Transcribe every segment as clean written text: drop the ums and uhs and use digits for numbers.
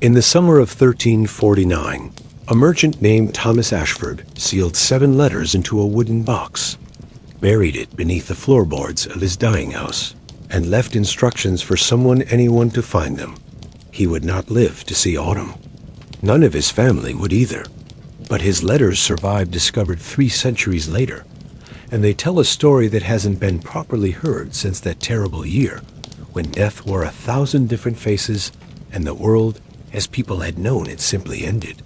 In the summer of 1349, a merchant named Thomas Ashford sealed 7 letters into a wooden box, buried it beneath the floorboards of his dying house, and left instructions for anyone to find them. He would not live to see autumn. None of his family would either. But his letters survived, discovered 3 centuries later, and they tell a story that hasn't been properly heard since that terrible year when death wore 1,000 different faces and the world as people had known it simply ended.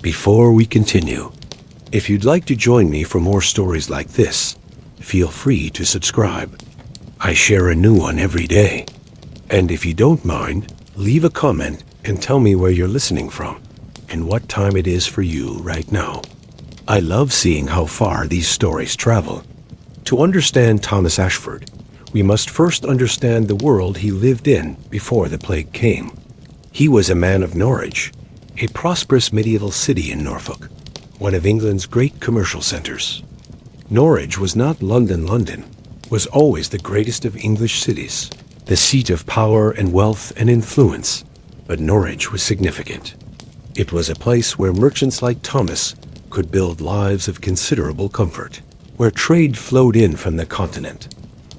Before we continue, if you'd like to join me for more stories like this, feel free to subscribe. I share a new one every day. And if you don't mind, leave a comment and tell me where you're listening from and what time it is for you right now. I love seeing how far these stories travel. To understand Thomas Ashford, we must first understand the world he lived in before the plague came. He was a man of Norwich, a prosperous medieval city in Norfolk, one of England's great commercial centers. Norwich was not London, was always the greatest of English cities, the seat of power and wealth and influence, but Norwich was significant. It was a place where merchants like Thomas could build lives of considerable comfort, where trade flowed in from the continent,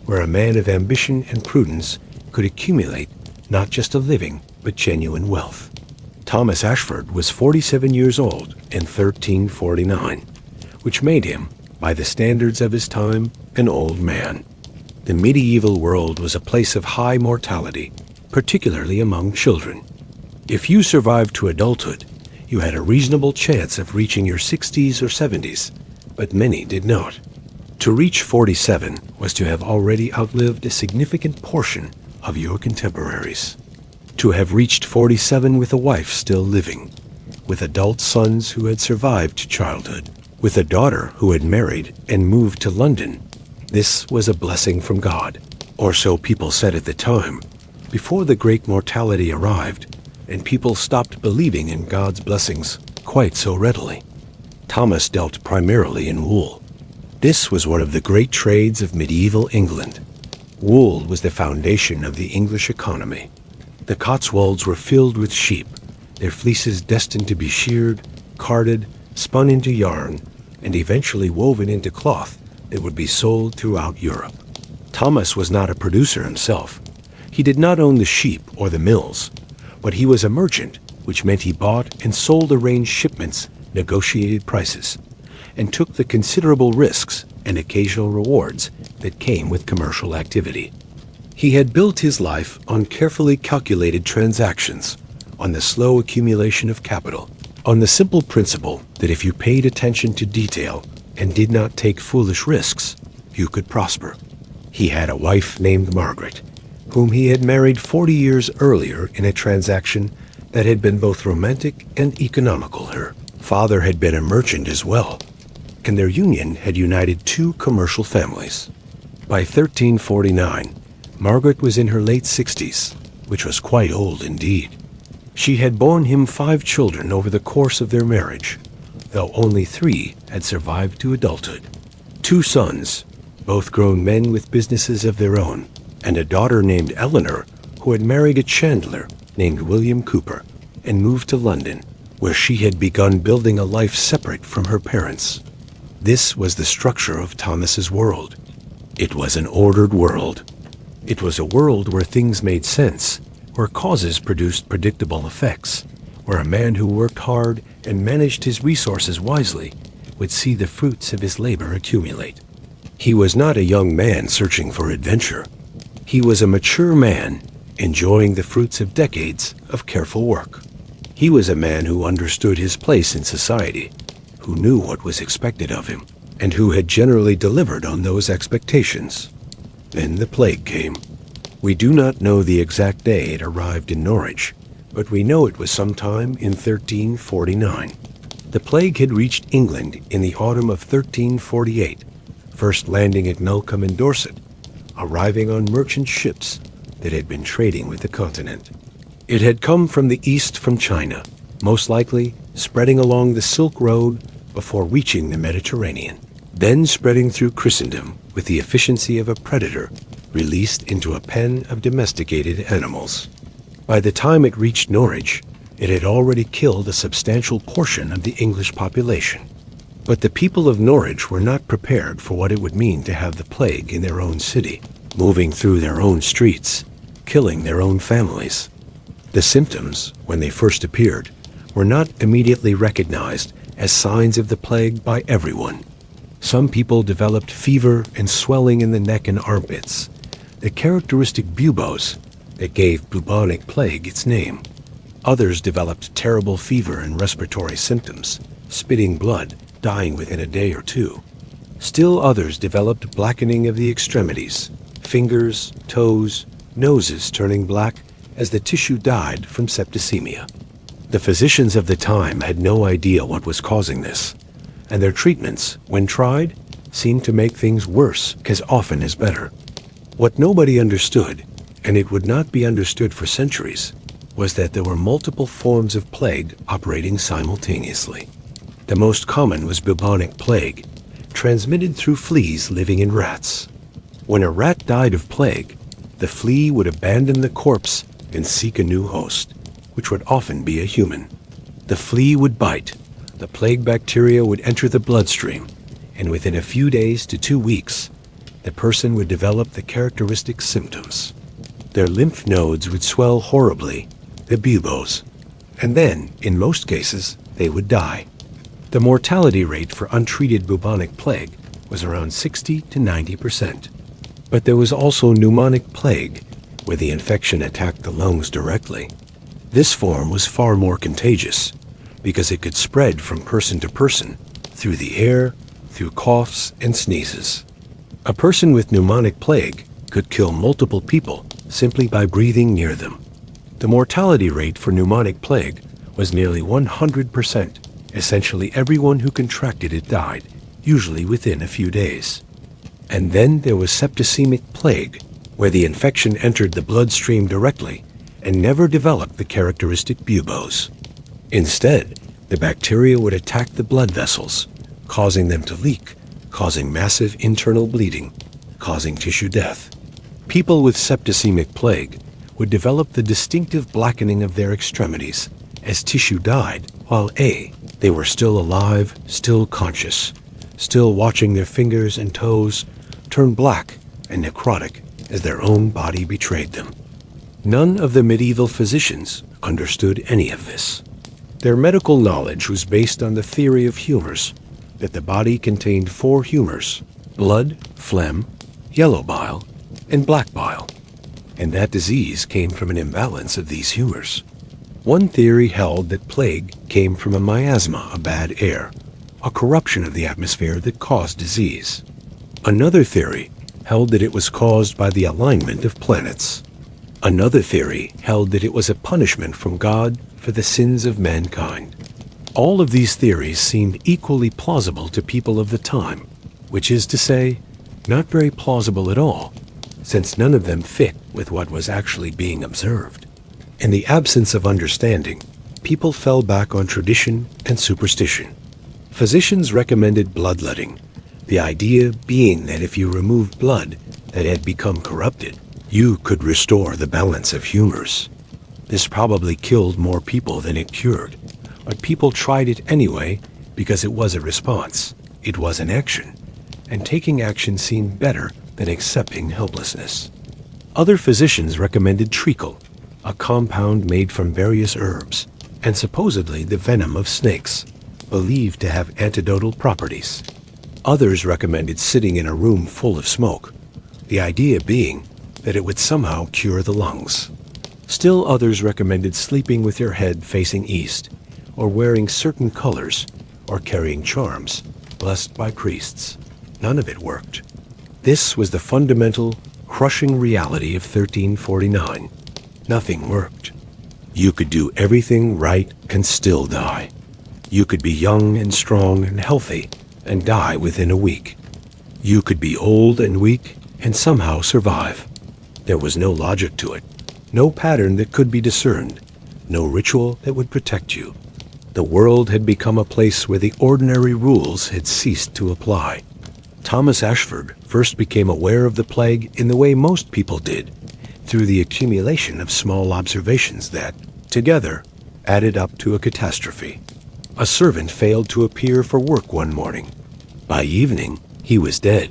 where a man of ambition and prudence could accumulate not just a living, but genuine wealth. Thomas Ashford was 47 years old in 1349, which made him, by the standards of his time, an old man. The medieval world was a place of high mortality, particularly among children. If you survived to adulthood, you had a reasonable chance of reaching your 60s or 70s, but many did not. To reach 47 was to have already outlived a significant portion of your contemporaries. To have reached 47 with a wife still living, with adult sons who had survived childhood, with a daughter who had married and moved to London. This was a blessing from God, or so people said at the time, before the great mortality arrived, and people stopped believing in God's blessings quite so readily. Thomas dealt primarily in wool. This was one of the great trades of medieval England. Wool was the foundation of the English economy. The Cotswolds were filled with sheep, their fleeces destined to be sheared, carded, spun into yarn, and eventually woven into cloth that would be sold throughout Europe. Thomas was not a producer himself. He did not own the sheep or the mills, but he was a merchant, which meant he bought and sold arranged shipments, negotiated prices, and took the considerable risks and occasional rewards that came with commercial activity. He had built his life on carefully calculated transactions, on the slow accumulation of capital, on the simple principle that if you paid attention to detail and did not take foolish risks, you could prosper. He had a wife named Margaret, whom he had married 40 years earlier in a transaction that had been both romantic and economical. Her father had been a merchant as well, and their union had united 2 commercial families. By 1349, Margaret was in her late 60s, which was quite old indeed. She had borne him 5 children over the course of their marriage, though only 3 had survived to adulthood. 2 sons, both grown men with businesses of their own, and a daughter named Eleanor, who had married a chandler named William Cooper and moved to London, where she had begun building a life separate from her parents. This was the structure of Thomas's world. It was an ordered world. It was a world where things made sense, where causes produced predictable effects, where a man who worked hard and managed his resources wisely would see the fruits of his labor accumulate. He was not a young man searching for adventure. He was a mature man enjoying the fruits of decades of careful work. He was a man who understood his place in society, who knew what was expected of him, and who had generally delivered on those expectations. Then the plague came. We do not know the exact day it arrived in Norwich, but we know it was sometime in 1349. The plague had reached England in the autumn of 1348, first landing at Melcombe in Dorset, arriving on merchant ships that had been trading with the continent. It had come from the east from China, most likely spreading along the Silk Road before reaching the Mediterranean, then spreading through Christendom with the efficiency of a predator released into a pen of domesticated animals. By the time it reached Norwich, It had already killed a substantial portion of the English population. But the people of Norwich were not prepared for what it would mean to have the plague in their own city, moving through their own streets, killing their own families. The symptoms, when they first appeared, were not immediately recognized as signs of the plague by everyone. Some people developed fever and swelling in the neck and armpits, the characteristic buboes that gave bubonic plague its name. Others developed terrible fever and respiratory symptoms, spitting blood, dying within a day or two. Still others developed blackening of the extremities, fingers, toes, noses turning black as the tissue died from septicemia. The physicians of the time had no idea what was causing this, and their treatments, when tried, seemed to make things worse as often as better. What nobody understood, and it would not be understood for centuries, was that there were multiple forms of plague operating simultaneously. The most common was bubonic plague, transmitted through fleas living in rats. When a rat died of plague, the flea would abandon the corpse and seek a new host, which would often be a human. The flea would bite, the plague bacteria would enter the bloodstream, and within a few days to 2 weeks, the person would develop the characteristic symptoms. Their lymph nodes would swell horribly, the buboes, and then, in most cases, they would die. The mortality rate for untreated bubonic plague was around 60 to 90%. But there was also pneumonic plague, where the infection attacked the lungs directly. This form was far more contagious, because it could spread from person to person, through the air, through coughs and sneezes. A person with pneumonic plague could kill multiple people simply by breathing near them. The mortality rate for pneumonic plague was nearly 100%. Essentially everyone who contracted it died, usually within a few days. And then there was septicemic plague, where the infection entered the bloodstream directly and never developed the characteristic buboes. Instead, the bacteria would attack the blood vessels, causing them to leak, causing massive internal bleeding, causing tissue death. People with septicemic plague would develop the distinctive blackening of their extremities as tissue died, while they were still alive, still conscious, still watching their fingers and toes turn black and necrotic as their own body betrayed them. None of the medieval physicians understood any of this. Their medical knowledge was based on the theory of humors, that the body contained 4 humors: blood, phlegm, yellow bile, and black bile, and that disease came from an imbalance of these humors. One theory held that plague came from a miasma, a bad air, a corruption of the atmosphere that caused disease. Another theory held that it was caused by the alignment of planets. Another theory held that it was a punishment from God for the sins of mankind. All of these theories seemed equally plausible to people of the time, which is to say, not very plausible at all, since none of them fit with what was actually being observed. In the absence of understanding, people fell back on tradition and superstition. Physicians recommended bloodletting, the idea being that if you removed blood that had become corrupted, you could restore the balance of humors. This probably killed more people than it cured, but people tried it anyway because it was a response, it was an action, and taking action seemed better than accepting helplessness. Other physicians recommended treacle, a compound made from various herbs, and supposedly the venom of snakes, believed to have antidotal properties. Others recommended sitting in a room full of smoke, the idea being that it would somehow cure the lungs. Still others recommended sleeping with your head facing east, or wearing certain colors, or carrying charms, blessed by priests. None of it worked. This was the fundamental, crushing reality of 1349. Nothing worked. You could do everything right and still die. You could be young and strong and healthy and die within a week. You could be old and weak and somehow survive. There was no logic to it, no pattern that could be discerned, no ritual that would protect you. The world had become a place where the ordinary rules had ceased to apply. Thomas Ashford first became aware of the plague in the way most people did, through the accumulation of small observations that, together, added up to a catastrophe. A servant failed to appear for work one morning. By evening, he was dead.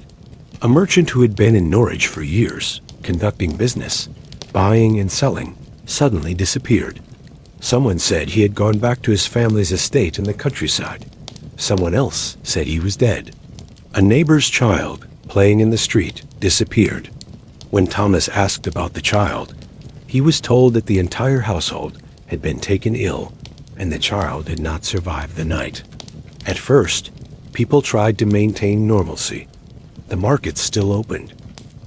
A merchant who had been in Norwich for years, conducting business, buying and selling, suddenly disappeared. Someone said he had gone back to his family's estate in the countryside. Someone else said he was dead. A neighbor's child, playing in the street, disappeared. When Thomas asked about the child, he was told that the entire household had been taken ill and the child had not survived the night. At first, people tried to maintain normalcy. The markets still opened.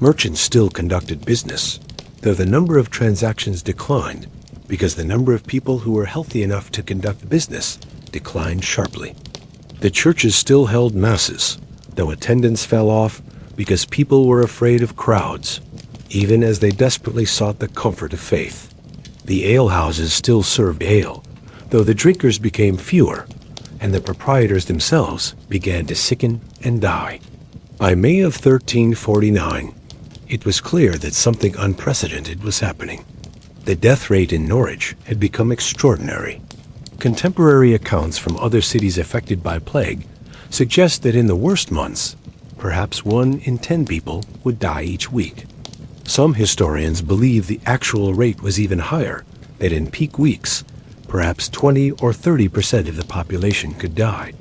Merchants still conducted business, though the number of transactions declined because the number of people who were healthy enough to conduct business declined sharply. The churches still held masses, though attendance fell off because people were afraid of crowds, even as they desperately sought the comfort of faith. The alehouses still served ale, though the drinkers became fewer, and the proprietors themselves began to sicken and die. By May of 1349, it was clear that something unprecedented was happening. The death rate in Norwich had become extraordinary. Contemporary accounts from other cities affected by plague suggest that in the worst months, perhaps 1 in 10 people would die each week. Some historians believe the actual rate was even higher, that in peak weeks, perhaps 20 or 30% of the population could die.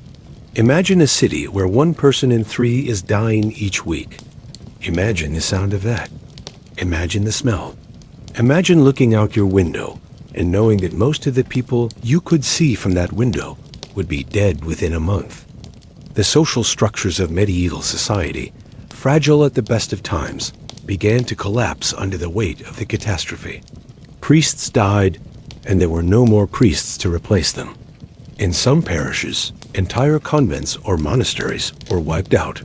Imagine a city where 1 person in 3 is dying each week. Imagine the sound of that. Imagine the smell. Imagine looking out your window and knowing that most of the people you could see from that window would be dead within a month. The social structures of medieval society, fragile at the best of times, began to collapse under the weight of the catastrophe. Priests died, and there were no more priests to replace them. In some parishes, entire convents or monasteries were wiped out.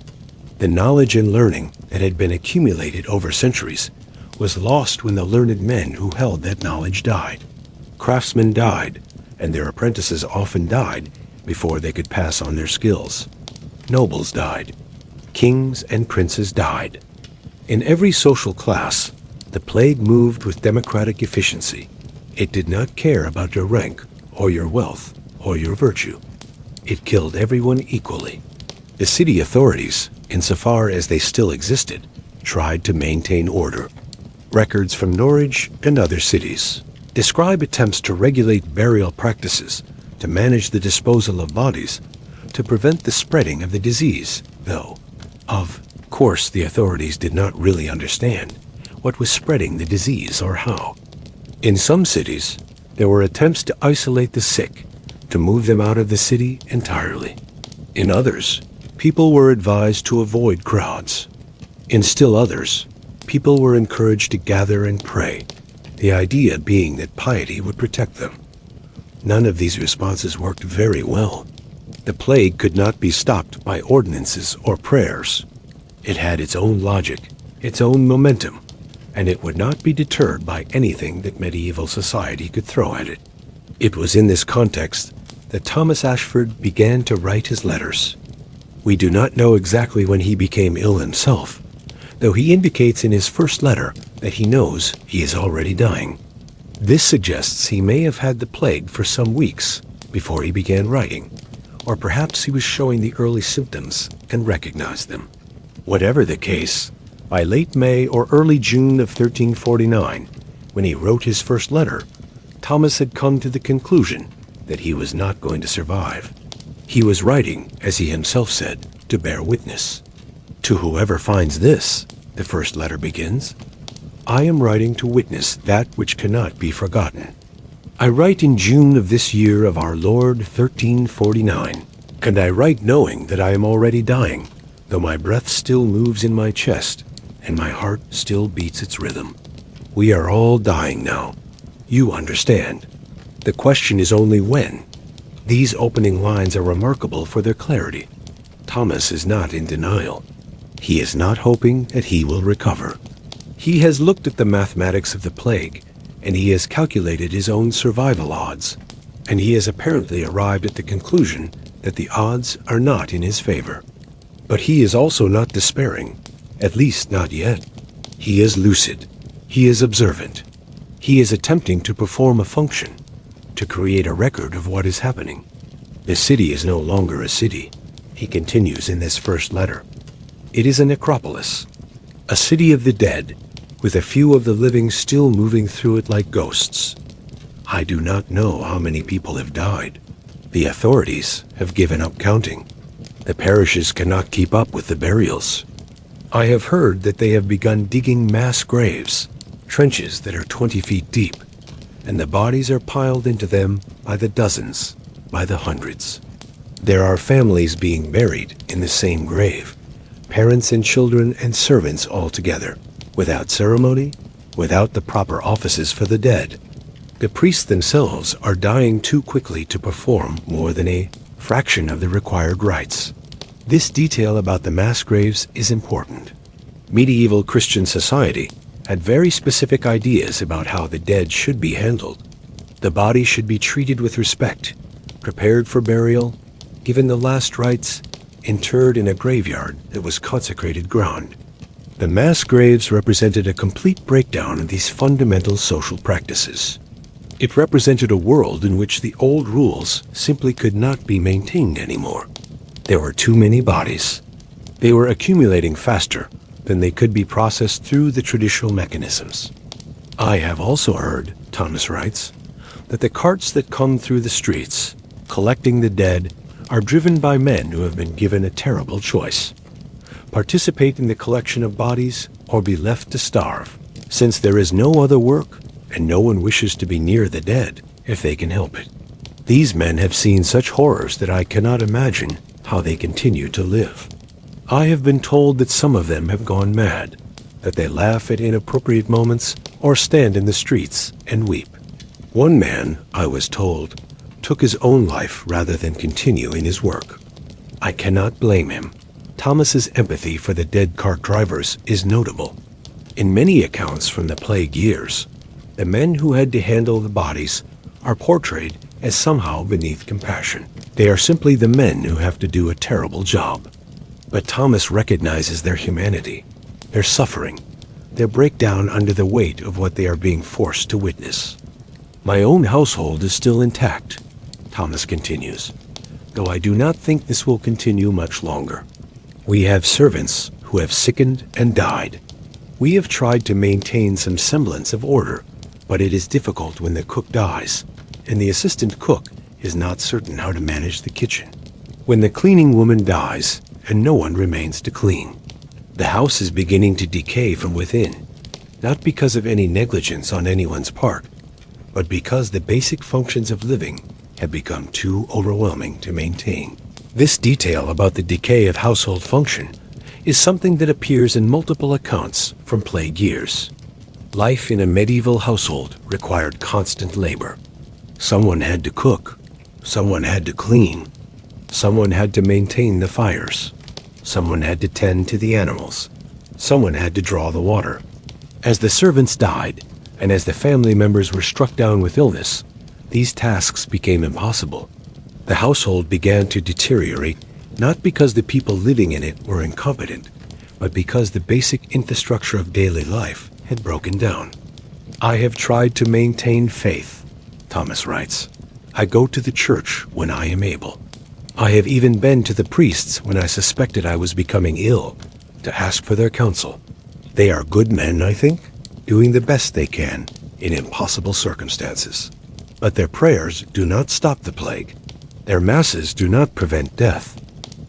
The knowledge and learning that had been accumulated over centuries was lost when the learned men who held that knowledge died. Craftsmen died, and their apprentices often died before they could pass on their skills. Nobles died. Kings and princes died. In every social class, the plague moved with democratic efficiency. It did not care about your rank, or your wealth, or your virtue. It killed everyone equally. The city authorities, insofar as they still existed, tried to maintain order. Records from Norwich and other cities describe attempts to regulate burial practices, to manage the disposal of bodies, to prevent the spreading of the disease, though, of course, the authorities did not really understand what was spreading the disease or how. In some cities, there were attempts to isolate the sick, to move them out of the city entirely. In others, people were advised to avoid crowds. In still others, people were encouraged to gather and pray, the idea being that piety would protect them. None of these responses worked very well. The plague could not be stopped by ordinances or prayers. It had its own logic, its own momentum, and it would not be deterred by anything that medieval society could throw at it. It was in this context that Thomas Ashford began to write his letters. We do not know exactly when he became ill himself, though he indicates in his first letter that he knows he is already dying. This suggests he may have had the plague for some weeks before he began writing, or perhaps he was showing the early symptoms and recognized them. Whatever the case, by late May or early June of 1349, when he wrote his first letter, Thomas had come to the conclusion that he was not going to survive. He was writing, as he himself said, to bear witness. To whoever finds this, the first letter begins, I am writing to witness that which cannot be forgotten. I write in June of this year of our Lord 1349, and I write knowing that I am already dying, though my breath still moves in my chest, and my heart still beats its rhythm. We are all dying now. You understand. The question is only when. These opening lines are remarkable for their clarity. Thomas is not in denial. He is not hoping that he will recover. He has looked at the mathematics of the plague, and he has calculated his own survival odds, and he has apparently arrived at the conclusion that the odds are not in his favor. But he is also not despairing, at least not yet. He is lucid. He is observant. He is attempting to perform a function, to create a record of what is happening. The city is no longer a city, he continues in this first letter. It is a necropolis, a city of the dead, with a few of the living still moving through it like ghosts. I do not know how many people have died. The authorities have given up counting. The parishes cannot keep up with the burials. I have heard that they have begun digging mass graves, trenches that are 20 feet deep, and the bodies are piled into them by the dozens, by the hundreds. There are families being buried in the same grave, parents and children and servants all together, without ceremony, without the proper offices for the dead. The priests themselves are dying too quickly to perform more than a fraction of the required rites. This detail about the mass graves is important. Medieval Christian society had very specific ideas about how the dead should be handled. The body should be treated with respect, prepared for burial, given the last rites, interred in a graveyard that was consecrated ground. The mass graves represented a complete breakdown of these fundamental social practices. It represented a world in which the old rules simply could not be maintained anymore. There were too many bodies. They were accumulating faster than they could be processed through the traditional mechanisms. I have also heard, Thomas writes, that the carts that come through the streets, collecting the dead, are driven by men who have been given a terrible choice: participate in the collection of bodies or be left to starve, since there is no other work and no one wishes to be near the dead if they can help it. These men have seen such horrors that I cannot imagine how they continue to live. I have been told that some of them have gone mad, that they laugh at inappropriate moments or stand in the streets and weep. One man, I was told, took his own life rather than continue in his work. I cannot blame him. Thomas's empathy for the dead cart drivers is notable. In many accounts from the plague years, the men who had to handle the bodies are portrayed as somehow beneath compassion. They are simply the men who have to do a terrible job. But Thomas recognizes their humanity, their suffering, their breakdown under the weight of what they are being forced to witness. My own household is still intact, Thomas continues, though I do not think this will continue much longer. We have servants who have sickened and died. We have tried to maintain some semblance of order, but it is difficult when the cook dies, and the assistant cook is not certain how to manage the kitchen. When the cleaning woman dies, and no one remains to clean, the house is beginning to decay from within, not because of any negligence on anyone's part, but because the basic functions of living have become too overwhelming to maintain. This detail about the decay of household function is something that appears in multiple accounts from plague years. Life in a medieval household required constant labor. Someone had to cook, someone had to clean, someone had to maintain the fires, someone had to tend to the animals, someone had to draw the water. As the servants died, and as the family members were struck down with illness, these tasks became impossible. The household began to deteriorate, not because the people living in it were incompetent, but because the basic infrastructure of daily life had broken down. I have tried to maintain faith, Thomas writes. I go to the church when I am able. I have even been to the priests when I suspected I was becoming ill, to ask for their counsel. They are good men, I think, doing the best they can in impossible circumstances. But their prayers do not stop the plague. Their masses do not prevent death.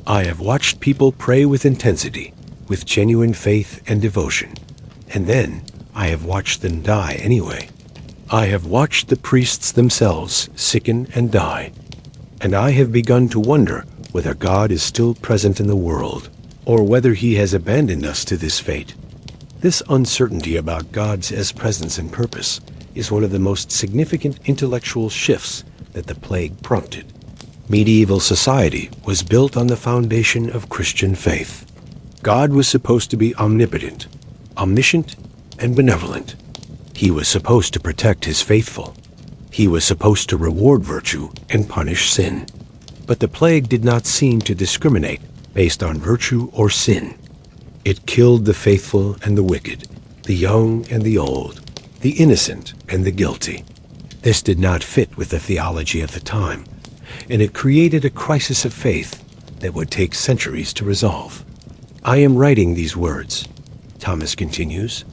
I have watched people pray with intensity, with genuine faith and devotion, and then I have watched them die anyway. I have watched the priests themselves sicken and die, and I have begun to wonder whether God is still present in the world, or whether he has abandoned us to this fate. This uncertainty about God's presence and purpose is one of the most significant intellectual shifts that the plague prompted. Medieval society was built on the foundation of Christian faith. God was supposed to be omnipotent, omniscient, and benevolent. He was supposed to protect his faithful. He was supposed to reward virtue and punish sin. But the plague did not seem to discriminate based on virtue or sin. It killed the faithful and the wicked, the young and the old, the innocent and the guilty. This did not fit with the theology of the time, and it created a crisis of faith that would take centuries to resolve. I am writing these words, Thomas continues,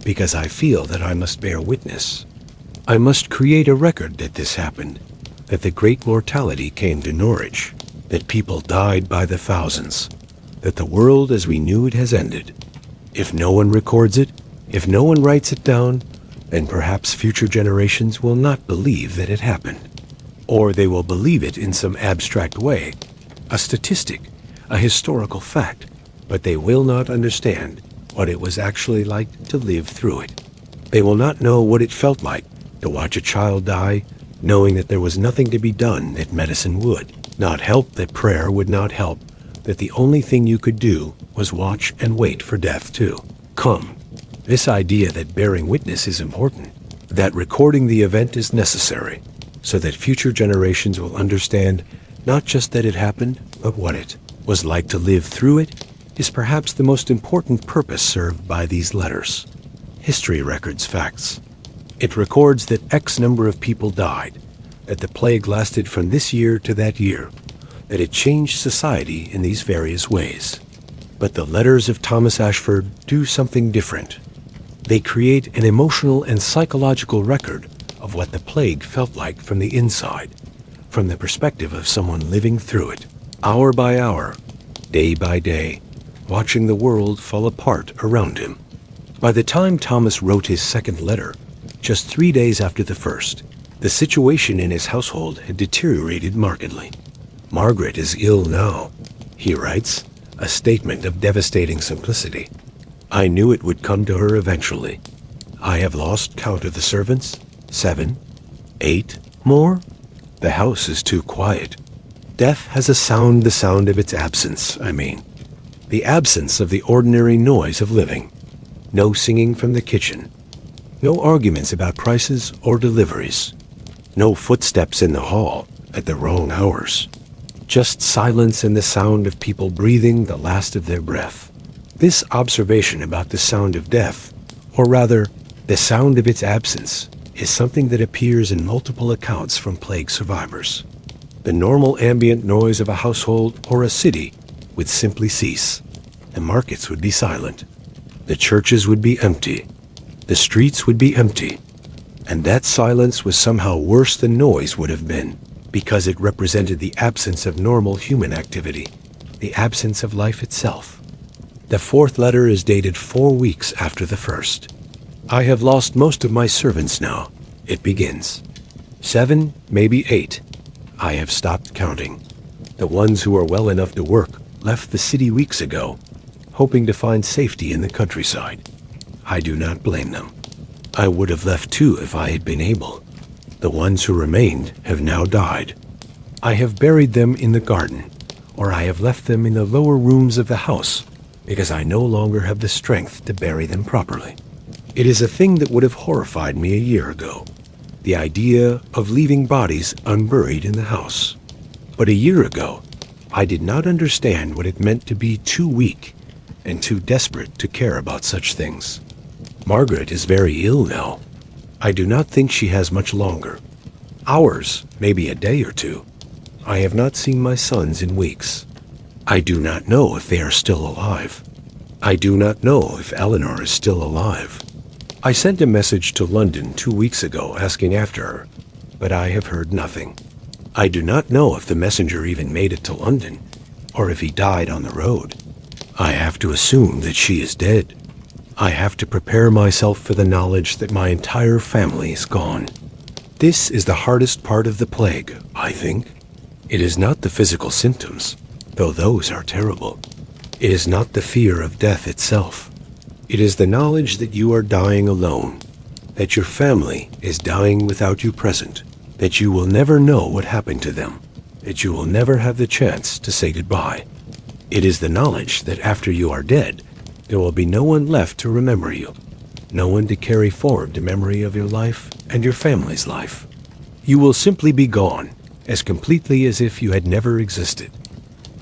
because I feel that I must bear witness. I must create a record that this happened, that the great mortality came to Norwich, that people died by the thousands, that the world as we knew it has ended. If no one records it, if no one writes it down, then perhaps future generations will not believe that it happened. Or they will believe it in some abstract way, a statistic, a historical fact, but they will not understand what it was actually like to live through it. They will not know what it felt like to watch a child die, knowing that there was nothing to be done that medicine would not help, that prayer would not help, that the only thing you could do was watch and wait for death to come. This idea that bearing witness is important, that recording the event is necessary, so that future generations will understand not just that it happened, but what it was like to live through it, is perhaps the most important purpose served by these letters. History records facts. It records that X number of people died, that the plague lasted from this year to that year, that it changed society in these various ways. But the letters of Thomas Ashford do something different. They create an emotional and psychological record of what the plague felt like from the inside, from the perspective of someone living through it, hour by hour, day by day, watching the world fall apart around him. By the time Thomas wrote his second letter, just 3 days after the first, the situation in his household had deteriorated markedly. Margaret is ill now, he writes, a statement of devastating simplicity. I knew it would come to her eventually. I have lost count of the servants. 7, 8 more? The house is too quiet. Death has a sound, the sound of its absence, I mean. The absence of the ordinary noise of living. No singing from the kitchen. No arguments about prices or deliveries. No footsteps in the hall at the wrong hours. Just silence and the sound of people breathing the last of their breath. This observation about the sound of death, or rather, the sound of its absence, is something that appears in multiple accounts from plague survivors. The normal ambient noise of a household or a city would simply cease. The markets would be silent. The churches would be empty. The streets would be empty. And that silence was somehow worse than noise would have been, because it represented the absence of normal human activity, the absence of life itself. The fourth letter is dated 4 weeks after the first. I have lost most of my servants now, it begins. 7, maybe 8. I have stopped counting. The ones who are well enough to work left the city weeks ago, hoping to find safety in the countryside. I do not blame them. I would have left too if I had been able. The ones who remained have now died. I have buried them in the garden, or I have left them in the lower rooms of the house, because I no longer have the strength to bury them properly. It is a thing that would have horrified me a year ago, the idea of leaving bodies unburied in the house. But a year ago, I did not understand what it meant to be too weak and too desperate to care about such things. Margaret is very ill now. I do not think she has much longer. Hours, maybe a day or two. I have not seen my sons in weeks. I do not know if they are still alive. I do not know if Eleanor is still alive. I sent a message to London 2 weeks ago asking after her, but I have heard nothing. I do not know if the messenger even made it to London, or if he died on the road. I have to assume that she is dead. I have to prepare myself for the knowledge that my entire family is gone. This is the hardest part of the plague, I think. It is not the physical symptoms, though those are terrible. It is not the fear of death itself. It is the knowledge that you are dying alone, that your family is dying without you present, that you will never know what happened to them, that you will never have the chance to say goodbye. It is the knowledge that after you are dead, there will be no one left to remember you, no one to carry forward the memory of your life and your family's life. You will simply be gone, as completely as if you had never existed.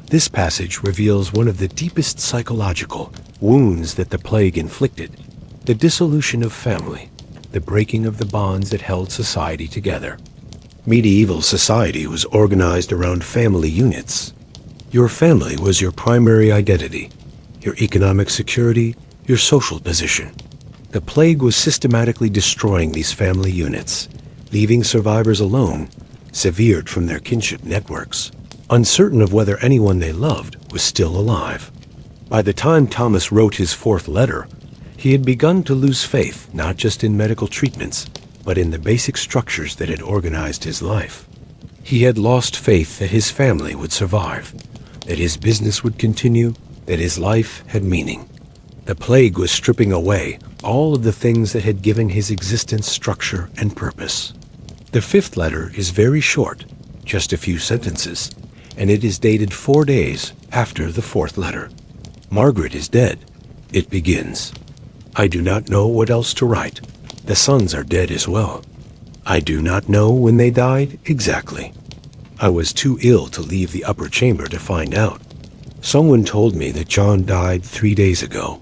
This passage reveals one of the deepest psychological wounds that the plague inflicted, the dissolution of family. the breaking of the bonds that held society together. Medieval society was organized around family units. Your family was your primary identity, your economic security, your social position. The plague was systematically destroying these family units, leaving survivors alone, severed from their kinship networks, uncertain of whether anyone they loved was still alive. By the time Thomas wrote his fourth letter, he had begun to lose faith not just in medical treatments, but in the basic structures that had organized his life. He had lost faith that his family would survive, that his business would continue, that his life had meaning. The plague was stripping away all of the things that had given his existence structure and purpose. The fifth letter is very short, just a few sentences, and it is dated 4 days after the fourth letter. Margaret is dead. It begins. I do not know what else to write. The sons are dead as well. I do not know when they died exactly. I was too ill to leave the upper chamber to find out. Someone told me that John died 3 days ago.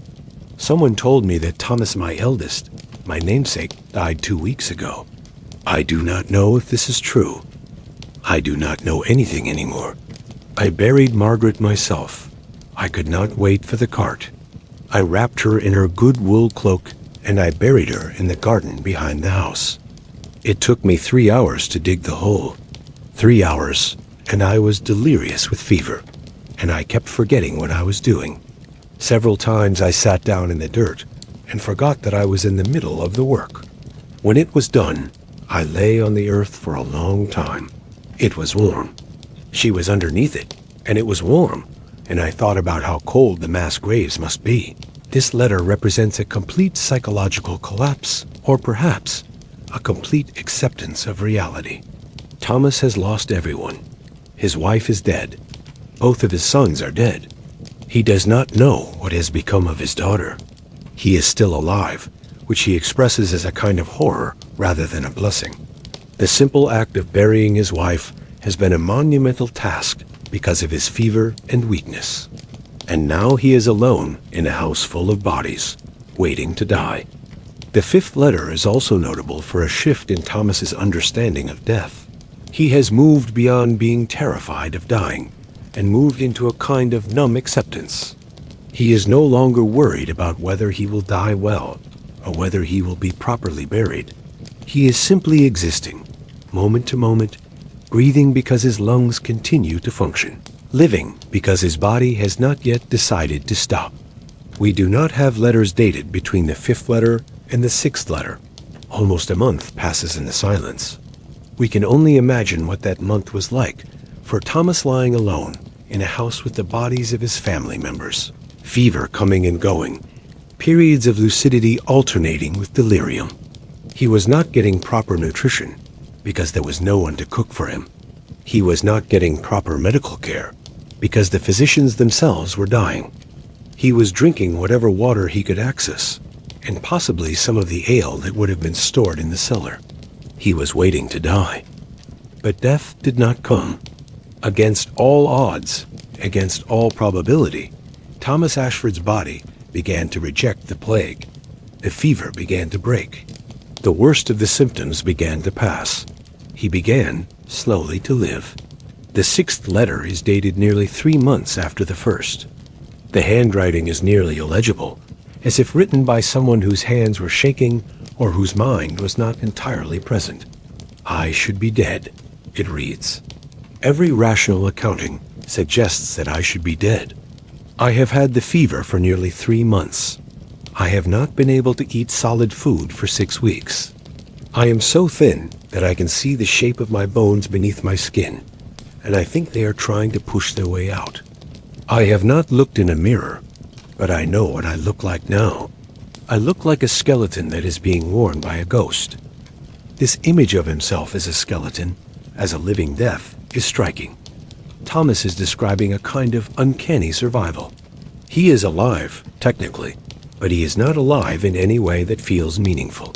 Someone told me that Thomas, my eldest, my namesake, died 2 weeks ago. I do not know if this is true. I do not know anything anymore. I buried Margaret myself. I could not wait for the cart. I wrapped her in her good wool cloak, and I buried her in the garden behind the house. It took me 3 hours to dig the hole. 3 hours, and I was delirious with fever, and I kept forgetting what I was doing. Several times I sat down in the dirt and forgot that I was in the middle of the work. When it was done, I lay on the earth for a long time. It was warm. She was underneath it, and it was warm, and I thought about how cold the mass graves must be. This letter represents a complete psychological collapse, or perhaps a complete acceptance of reality. Thomas has lost everyone. His wife is dead. Both of his sons are dead. He does not know what has become of his daughter. He is still alive, which he expresses as a kind of horror rather than a blessing. The simple act of burying his wife has been a monumental task because of his fever and weakness. And now he is alone in a house full of bodies, waiting to die. The fifth letter is also notable for a shift in Thomas's understanding of death. He has moved beyond being terrified of dying and moved into a kind of numb acceptance. He is no longer worried about whether he will die well or whether he will be properly buried. He is simply existing, moment to moment, breathing because his lungs continue to function, living because his body has not yet decided to stop. We do not have letters dated between the fifth letter and the sixth letter. Almost a month passes in the silence. We can only imagine what that month was like for Thomas lying alone in a house with the bodies of his family members, fever coming and going, periods of lucidity alternating with delirium. He was not getting proper nutrition because there was no one to cook for him. He was not getting proper medical care because the physicians themselves were dying. He was drinking whatever water he could access, and possibly some of the ale that would have been stored in the cellar. He was waiting to die. But death did not come. Against all odds, against all probability, Thomas Ashford's body began to reject the plague. The fever began to break. The worst of the symptoms began to pass. He began, slowly, to live. The sixth letter is dated nearly 3 months after the first. The handwriting is nearly illegible, as if written by someone whose hands were shaking or whose mind was not entirely present. I should be dead, it reads. Every rational accounting suggests that I should be dead. I have had the fever for nearly 3 months. I have not been able to eat solid food for 6 weeks. I am so thin that I can see the shape of my bones beneath my skin, and I think they are trying to push their way out. I have not looked in a mirror, but I know what I look like now. I look like a skeleton that is being worn by a ghost. This image of himself as a skeleton, as a living death, is striking. Thomas is describing a kind of uncanny survival. He is alive, technically, but he is not alive in any way that feels meaningful.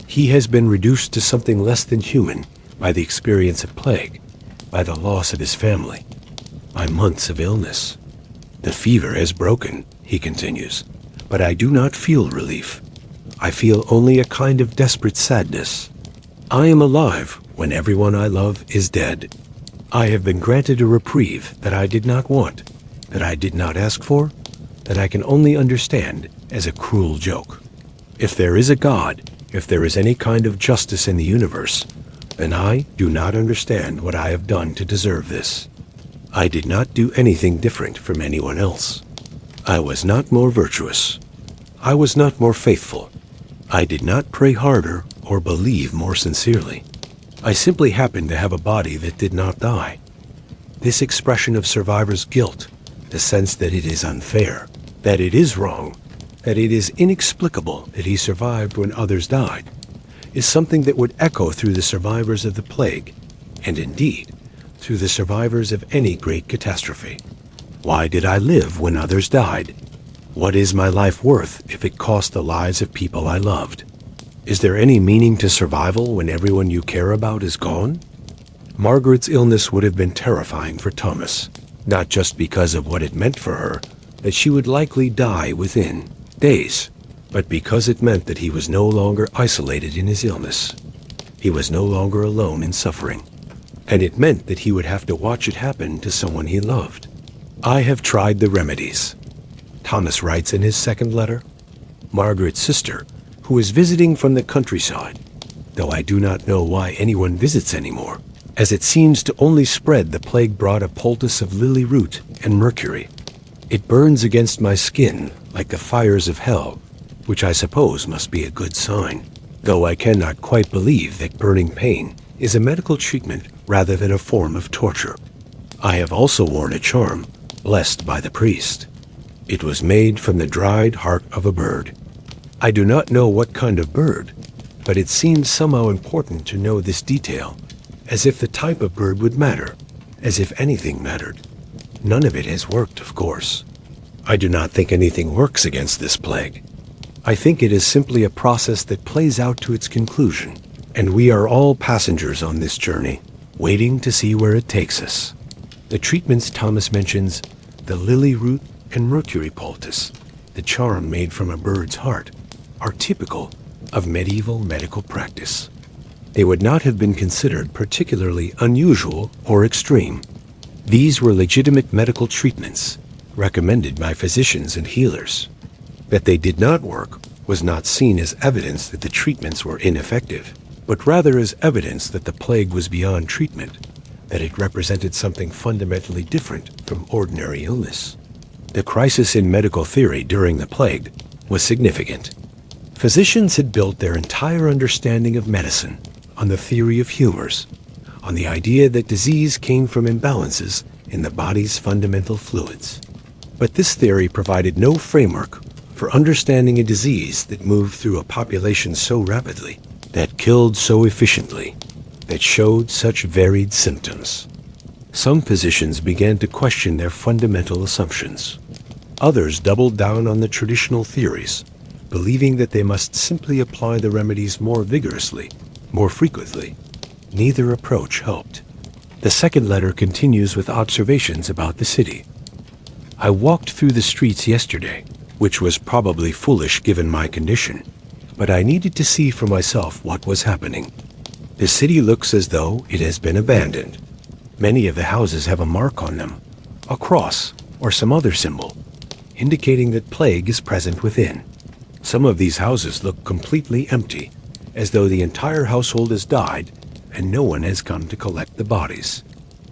He has been reduced to something less than human by the experience of plague, by the loss of his family, by months of illness. The fever has broken, he continues, but I do not feel relief. I feel only a kind of desperate sadness. I am alive when everyone I love is dead. I have been granted a reprieve that I did not want, that I did not ask for, that I can only understand as a cruel joke. If there is a God, if there is any kind of justice in the universe, then I do not understand what I have done to deserve this. I did not do anything different from anyone else. I was not more virtuous. I was not more faithful. I did not pray harder or believe more sincerely. I simply happened to have a body that did not die. This expression of survivor's guilt, the sense that it is unfair, that it is wrong, that it is inexplicable that he survived when others died, is something that would echo through the survivors of the plague, and indeed, through the survivors of any great catastrophe. Why did I live when others died? What is my life worth if it cost the lives of people I loved? Is there any meaning to survival when everyone you care about is gone? Margaret's illness would have been terrifying for Thomas, not just because of what it meant for her, that she would likely die within days, but because it meant that he was no longer isolated in his illness. He was no longer alone in suffering, and it meant that he would have to watch it happen to someone he loved. I have tried the remedies, Thomas writes in his second letter. Margaret's sister, who is visiting from the countryside, though I do not know why anyone visits anymore, as it seems to only spread the plague-brought a poultice of lily root and mercury. It burns against my skin like the fires of hell, which I suppose must be a good sign, though I cannot quite believe that burning pain is a medical treatment rather than a form of torture. I have also worn a charm, blessed by the priest. It was made from the dried heart of a bird. I do not know what kind of bird, but it seems somehow important to know this detail, as if the type of bird would matter, as if anything mattered. None of it has worked, of course. I do not think anything works against this plague. I think it is simply a process that plays out to its conclusion, and we are all passengers on this journey, waiting to see where it takes us. The treatments Thomas mentions, the lily root and mercury poultice, the charm made from a bird's heart, are typical of medieval medical practice. They would not have been considered particularly unusual or extreme. These were legitimate medical treatments, recommended by physicians and healers. That they did not work was not seen as evidence that the treatments were ineffective, but rather as evidence that the plague was beyond treatment, that it represented something fundamentally different from ordinary illness. The crisis in medical theory during the plague was significant. Physicians had built their entire understanding of medicine on the theory of humors, on the idea that disease came from imbalances in the body's fundamental fluids. But this theory provided no framework for understanding a disease that moved through a population so rapidly, that killed so efficiently, that showed such varied symptoms. Some physicians began to question their fundamental assumptions. Others doubled down on the traditional theories, believing that they must simply apply the remedies more vigorously, more frequently. Neither approach helped. The second letter continues with observations about the city. I walked through the streets yesterday, which was probably foolish given my condition, but I needed to see for myself what was happening. The city looks as though it has been abandoned. Many of the houses have a mark on them, a cross or some other symbol, indicating that plague is present within. Some of these houses look completely empty, as though the entire household has died and no one has come to collect the bodies.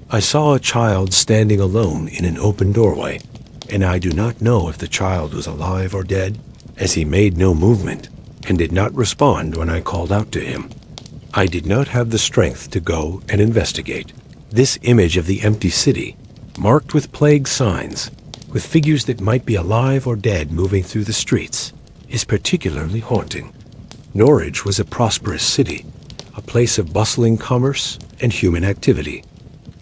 I saw a child standing alone in an open doorway, and I do not know if the child was alive or dead, as he made no movement and did not respond when I called out to him. I did not have the strength to go and investigate. This image of the empty city, marked with plague signs, with figures that might be alive or dead moving through the streets, is particularly haunting. Norwich was a prosperous city, a place of bustling commerce and human activity.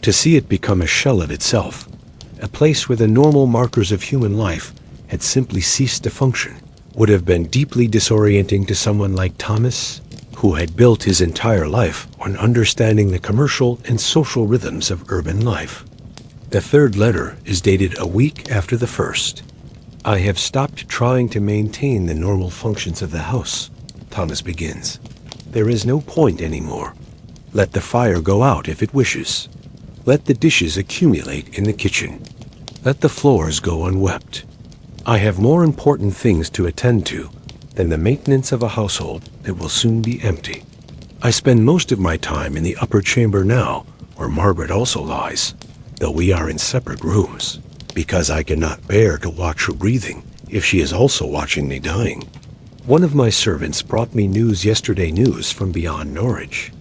To see it become a shell of itself, a place where the normal markers of human life had simply ceased to function, would have been deeply disorienting to someone like Thomas, who had built his entire life on understanding the commercial and social rhythms of urban life. The third letter is dated a week after the first. I have stopped trying to maintain the normal functions of the house, Thomas begins. There is no point anymore. Let the fire go out if it wishes. Let the dishes accumulate in the kitchen. Let the floors go unwept. I have more important things to attend to than the maintenance of a household that will soon be empty. I spend most of my time in the upper chamber now, where Margaret also lies, though we are in separate rooms, because I cannot bear to watch her breathing if she is also watching me dying. One of my servants brought me yesterday news from beyond Norwich.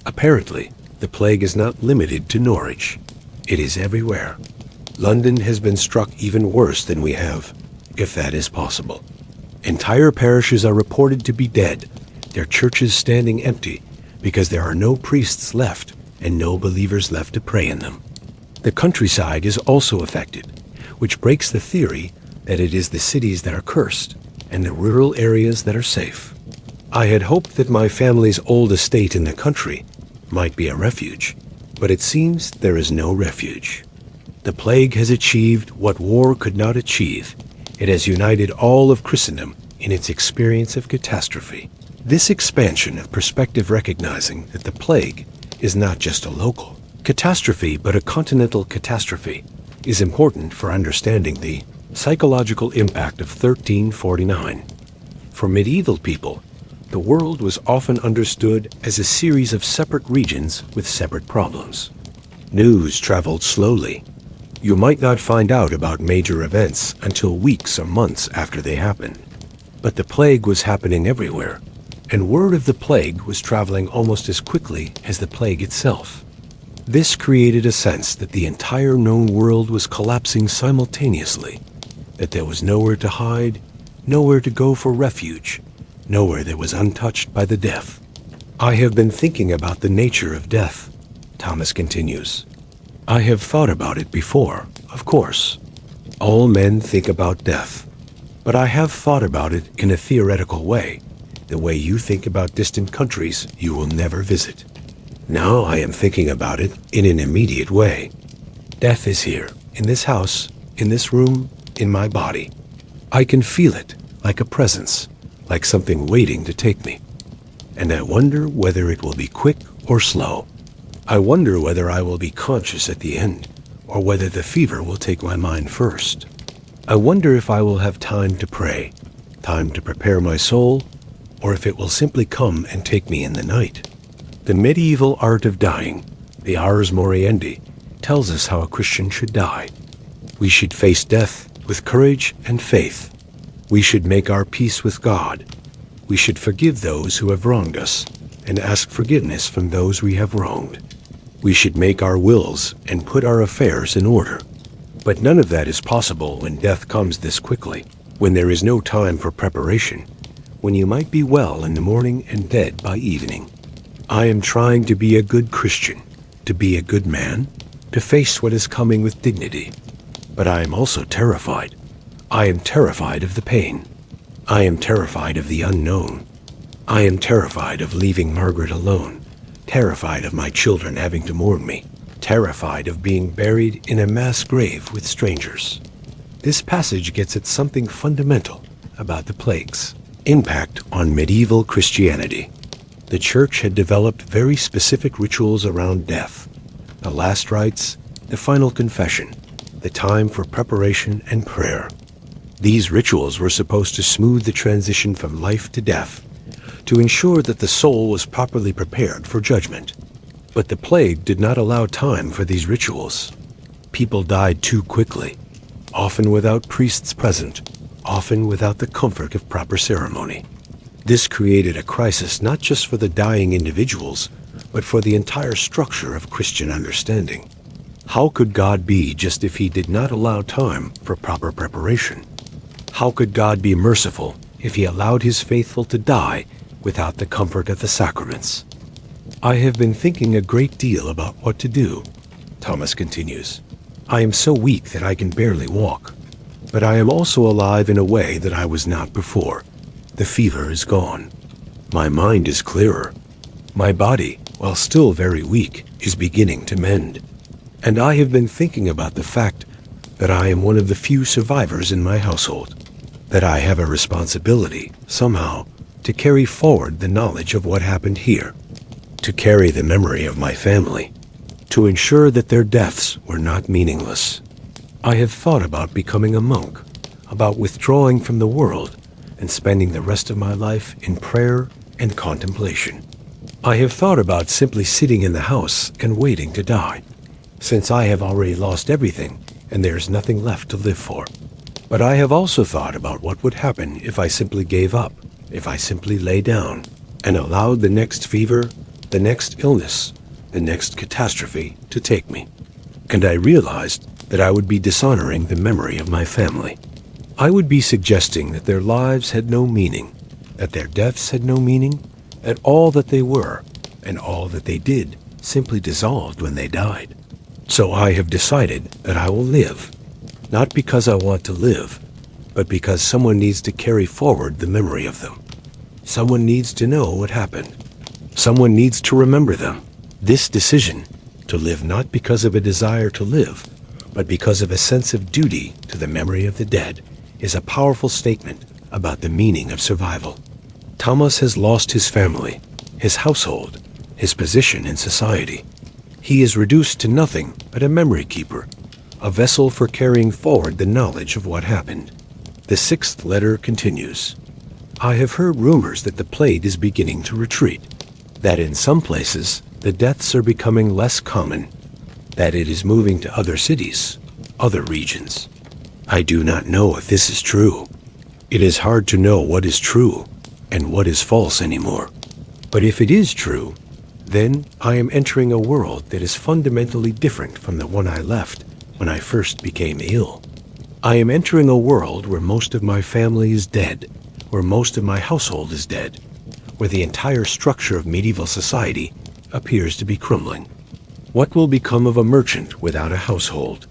Apparently, the plague is not limited to Norwich. It is everywhere. London has been struck even worse than we have, if that is possible. Entire parishes are reported to be dead, their churches standing empty because there are no priests left and no believers left to pray in them. The countryside is also affected, which breaks the theory that it is the cities that are cursed and the rural areas that are safe. I had hoped that my family's old estate in the country might be a refuge, but it seems there is no refuge. The plague has achieved what war could not achieve. It has united all of Christendom in its experience of catastrophe. This expansion of perspective, recognizing that the plague is not just a local catastrophe but a continental catastrophe, is important for understanding the psychological impact of 1349. For medieval people, the world was often understood as a series of separate regions with separate problems. News traveled slowly. You might not find out about major events until weeks or months after they happened. But the plague was happening everywhere, and word of the plague was traveling almost as quickly as the plague itself. This created a sense that the entire known world was collapsing simultaneously, that there was nowhere to hide, nowhere to go for refuge, nowhere that was untouched by the death. I have been thinking about the nature of death, Thomas continues. I have thought about it before, of course. All men think about death, but I have thought about it in a theoretical way, the way you think about distant countries you will never visit. Now I am thinking about it in an immediate way. Death is here, in this house, in this room, in my body. I can feel it, like a presence, like something waiting to take me. And I wonder whether it will be quick or slow. I wonder whether I will be conscious at the end, or whether the fever will take my mind first. I wonder if I will have time to pray, time to prepare my soul, or if it will simply come and take me in the night. The medieval art of dying, the ars moriendi, tells us how a Christian should die. We should face death with courage and faith. We should make our peace with God. We should forgive those who have wronged us and ask forgiveness from those we have wronged. We should make our wills and put our affairs in order. But none of that is possible when death comes this quickly, when there is no time for preparation, when you might be well in the morning and dead by evening. I am trying to be a good Christian, to be a good man, to face what is coming with dignity. But I am also terrified. I am terrified of the pain. I am terrified of the unknown. I am terrified of leaving Margaret alone, terrified of my children having to mourn me, terrified of being buried in a mass grave with strangers. This passage gets at something fundamental about the plague's impact on medieval Christianity. The church had developed very specific rituals around death, the last rites, the final confession, the time for preparation and prayer. These rituals were supposed to smooth the transition from life to death, to ensure that the soul was properly prepared for judgment. But the plague did not allow time for these rituals. People died too quickly, often without priests present, often without the comfort of proper ceremony. This created a crisis not just for the dying individuals, but for the entire structure of Christian understanding. How could God be just if he did not allow time for proper preparation? How could God be merciful if he allowed his faithful to die without the comfort of the sacraments? I have been thinking a great deal about what to do, Thomas continues. I am so weak that I can barely walk, but I am also alive in a way that I was not before. The fever is gone. My mind is clearer. My body, while still very weak, is beginning to mend. And I have been thinking about the fact that I am one of the few survivors in my household, that I have a responsibility, somehow, to carry forward the knowledge of what happened here, to carry the memory of my family, to ensure that their deaths were not meaningless. I have thought about becoming a monk, about withdrawing from the world and spending the rest of my life in prayer and contemplation. I have thought about simply sitting in the house and waiting to die, since I have already lost everything and there is nothing left to live for. But I have also thought about what would happen if I simply gave up, if I simply lay down and allowed the next fever, the next illness, the next catastrophe to take me. And I realized that I would be dishonoring the memory of my family. I would be suggesting that their lives had no meaning, that their deaths had no meaning, that all that they were and all that they did simply dissolved when they died. So I have decided that I will live, not because I want to live, but because someone needs to carry forward the memory of them. Someone needs to know what happened. Someone needs to remember them. This decision, to live not because of a desire to live, but because of a sense of duty to the memory of the dead, is a powerful statement about the meaning of survival. Thomas has lost his family, his household, his position in society. He is reduced to nothing but a memory keeper, a vessel for carrying forward the knowledge of what happened. The 6th letter continues. I have heard rumors that the plague is beginning to retreat, that in some places the deaths are becoming less common, that it is moving to other cities, other regions. I do not know if this is true. It is hard to know what is true and what is false anymore. But if it is true, then I am entering a world that is fundamentally different from the one I left when I first became ill. I am entering a world where most of my family is dead, where most of my household is dead, where the entire structure of medieval society appears to be crumbling. What will become of a merchant without a household,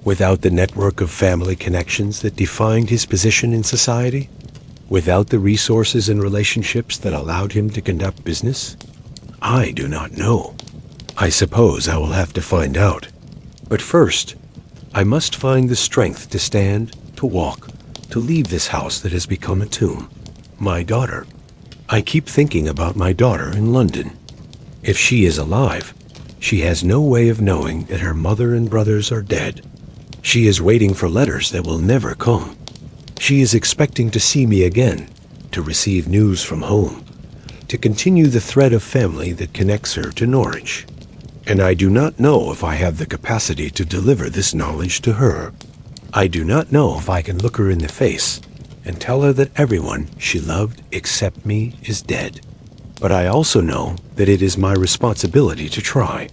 without the network of family connections that defined his position in society, without the resources and relationships that allowed him to conduct business? I do not know. I suppose I will have to find out. But first, I must find the strength to stand, to walk, to leave this house that has become a tomb. My daughter. I keep thinking about my daughter in London. If she is alive, she has no way of knowing that her mother and brothers are dead. She is waiting for letters that will never come. She is expecting to see me again, to receive news from home, to continue the thread of family that connects her to Norwich. And I do not know if I have the capacity to deliver this knowledge to her. I do not know if I can look her in the face and tell her that everyone she loved except me is dead. But I also know that it is my responsibility to try.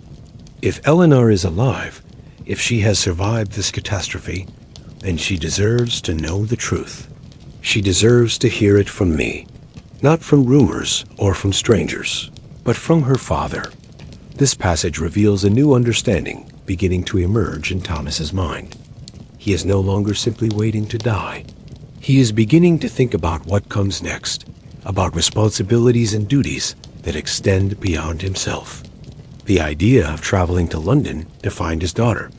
If Eleanor is alive, if she has survived this catastrophe, then she deserves to know the truth. She deserves to hear it from me, not from rumors or from strangers, but from her father. This passage reveals a new understanding beginning to emerge in Thomas's mind. He is no longer simply waiting to die. He is beginning to think about what comes next, about responsibilities and duties that extend beyond himself. The idea of traveling to London to find his daughter,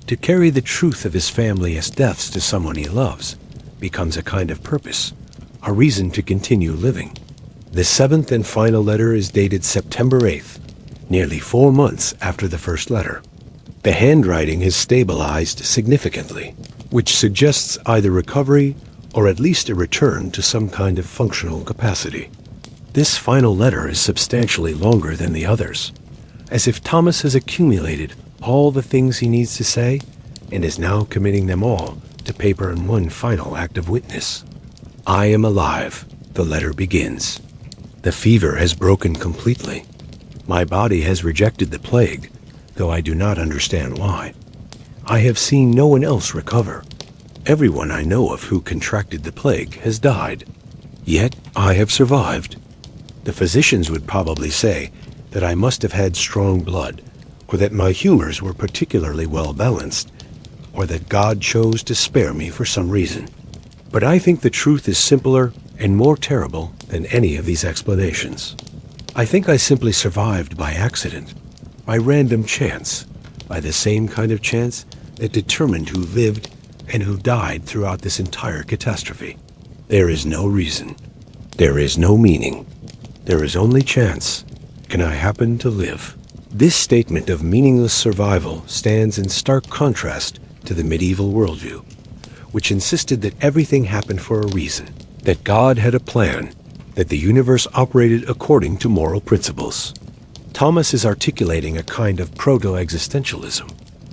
to carry the truth of his family's deaths to someone he loves, becomes a kind of purpose, a reason to continue living. The 7th and final letter is dated September 8th, nearly 4 months after the first letter. The handwriting has stabilized significantly, which suggests either recovery or at least a return to some kind of functional capacity. This final letter is substantially longer than the others, as if Thomas has accumulated all the things he needs to say and is now committing them all to paper in one final act of witness. I am alive, the letter begins. The fever has broken completely. My body has rejected the plague, though I do not understand why. I have seen no one else recover. Everyone I know of who contracted the plague has died. Yet I have survived. The physicians would probably say that I must have had strong blood, or that my humors were particularly well balanced, or that God chose to spare me for some reason. But I think the truth is simpler and more terrible than any of these explanations. I think I simply survived by accident, by random chance, by the same kind of chance that determined who lived and who died throughout this entire catastrophe. There is no reason. There is no meaning. There is only chance. Can I happen to live? This statement of meaningless survival stands in stark contrast to the medieval worldview, which insisted that everything happened for a reason, that God had a plan, that the universe operated according to moral principles. Thomas is articulating a kind of proto-existentialism,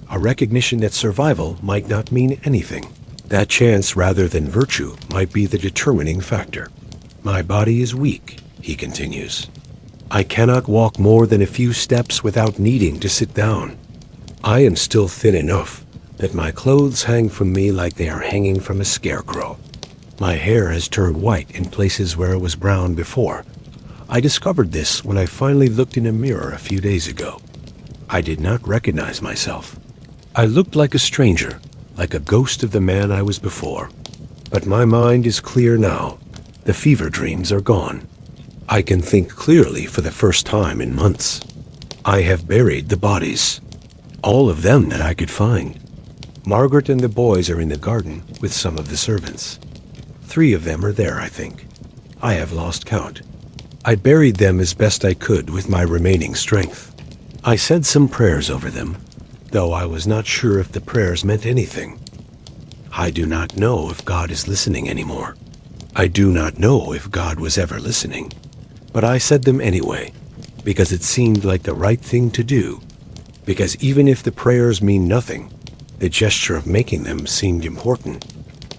a recognition that survival might not mean anything, that chance rather than virtue might be the determining factor. My body is weak, he continues. I cannot walk more than a few steps without needing to sit down. I am still thin enough that my clothes hang from me like they are hanging from a scarecrow. My hair has turned white in places where it was brown before. I discovered this when I finally looked in a mirror a few days ago. I did not recognize myself. I looked like a stranger, like a ghost of the man I was before. But my mind is clear now. The fever dreams are gone. I can think clearly for the first time in months. I have buried the bodies, all of them that I could find. Margaret and the boys are in the garden with some of the servants. 3 of them are there, I think. I have lost count. I buried them as best I could with my remaining strength. I said some prayers over them, though I was not sure if the prayers meant anything. I do not know if God is listening anymore. I do not know if God was ever listening. But I said them anyway, because it seemed like the right thing to do, because even if the prayers mean nothing, the gesture of making them seemed important.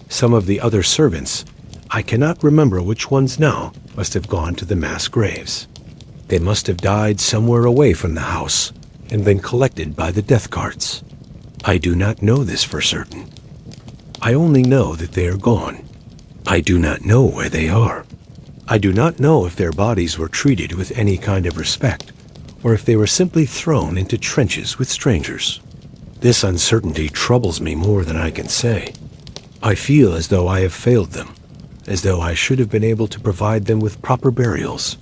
Some of the other servants, I cannot remember which ones now, must have gone to the mass graves. They must have died somewhere away from the house and been collected by the death carts. I do not know this for certain. I only know that they are gone. I do not know where they are. I do not know if their bodies were treated with any kind of respect, or if they were simply thrown into trenches with strangers. This uncertainty troubles me more than I can say. I feel as though I have failed them, as though I should have been able to provide them with proper burials,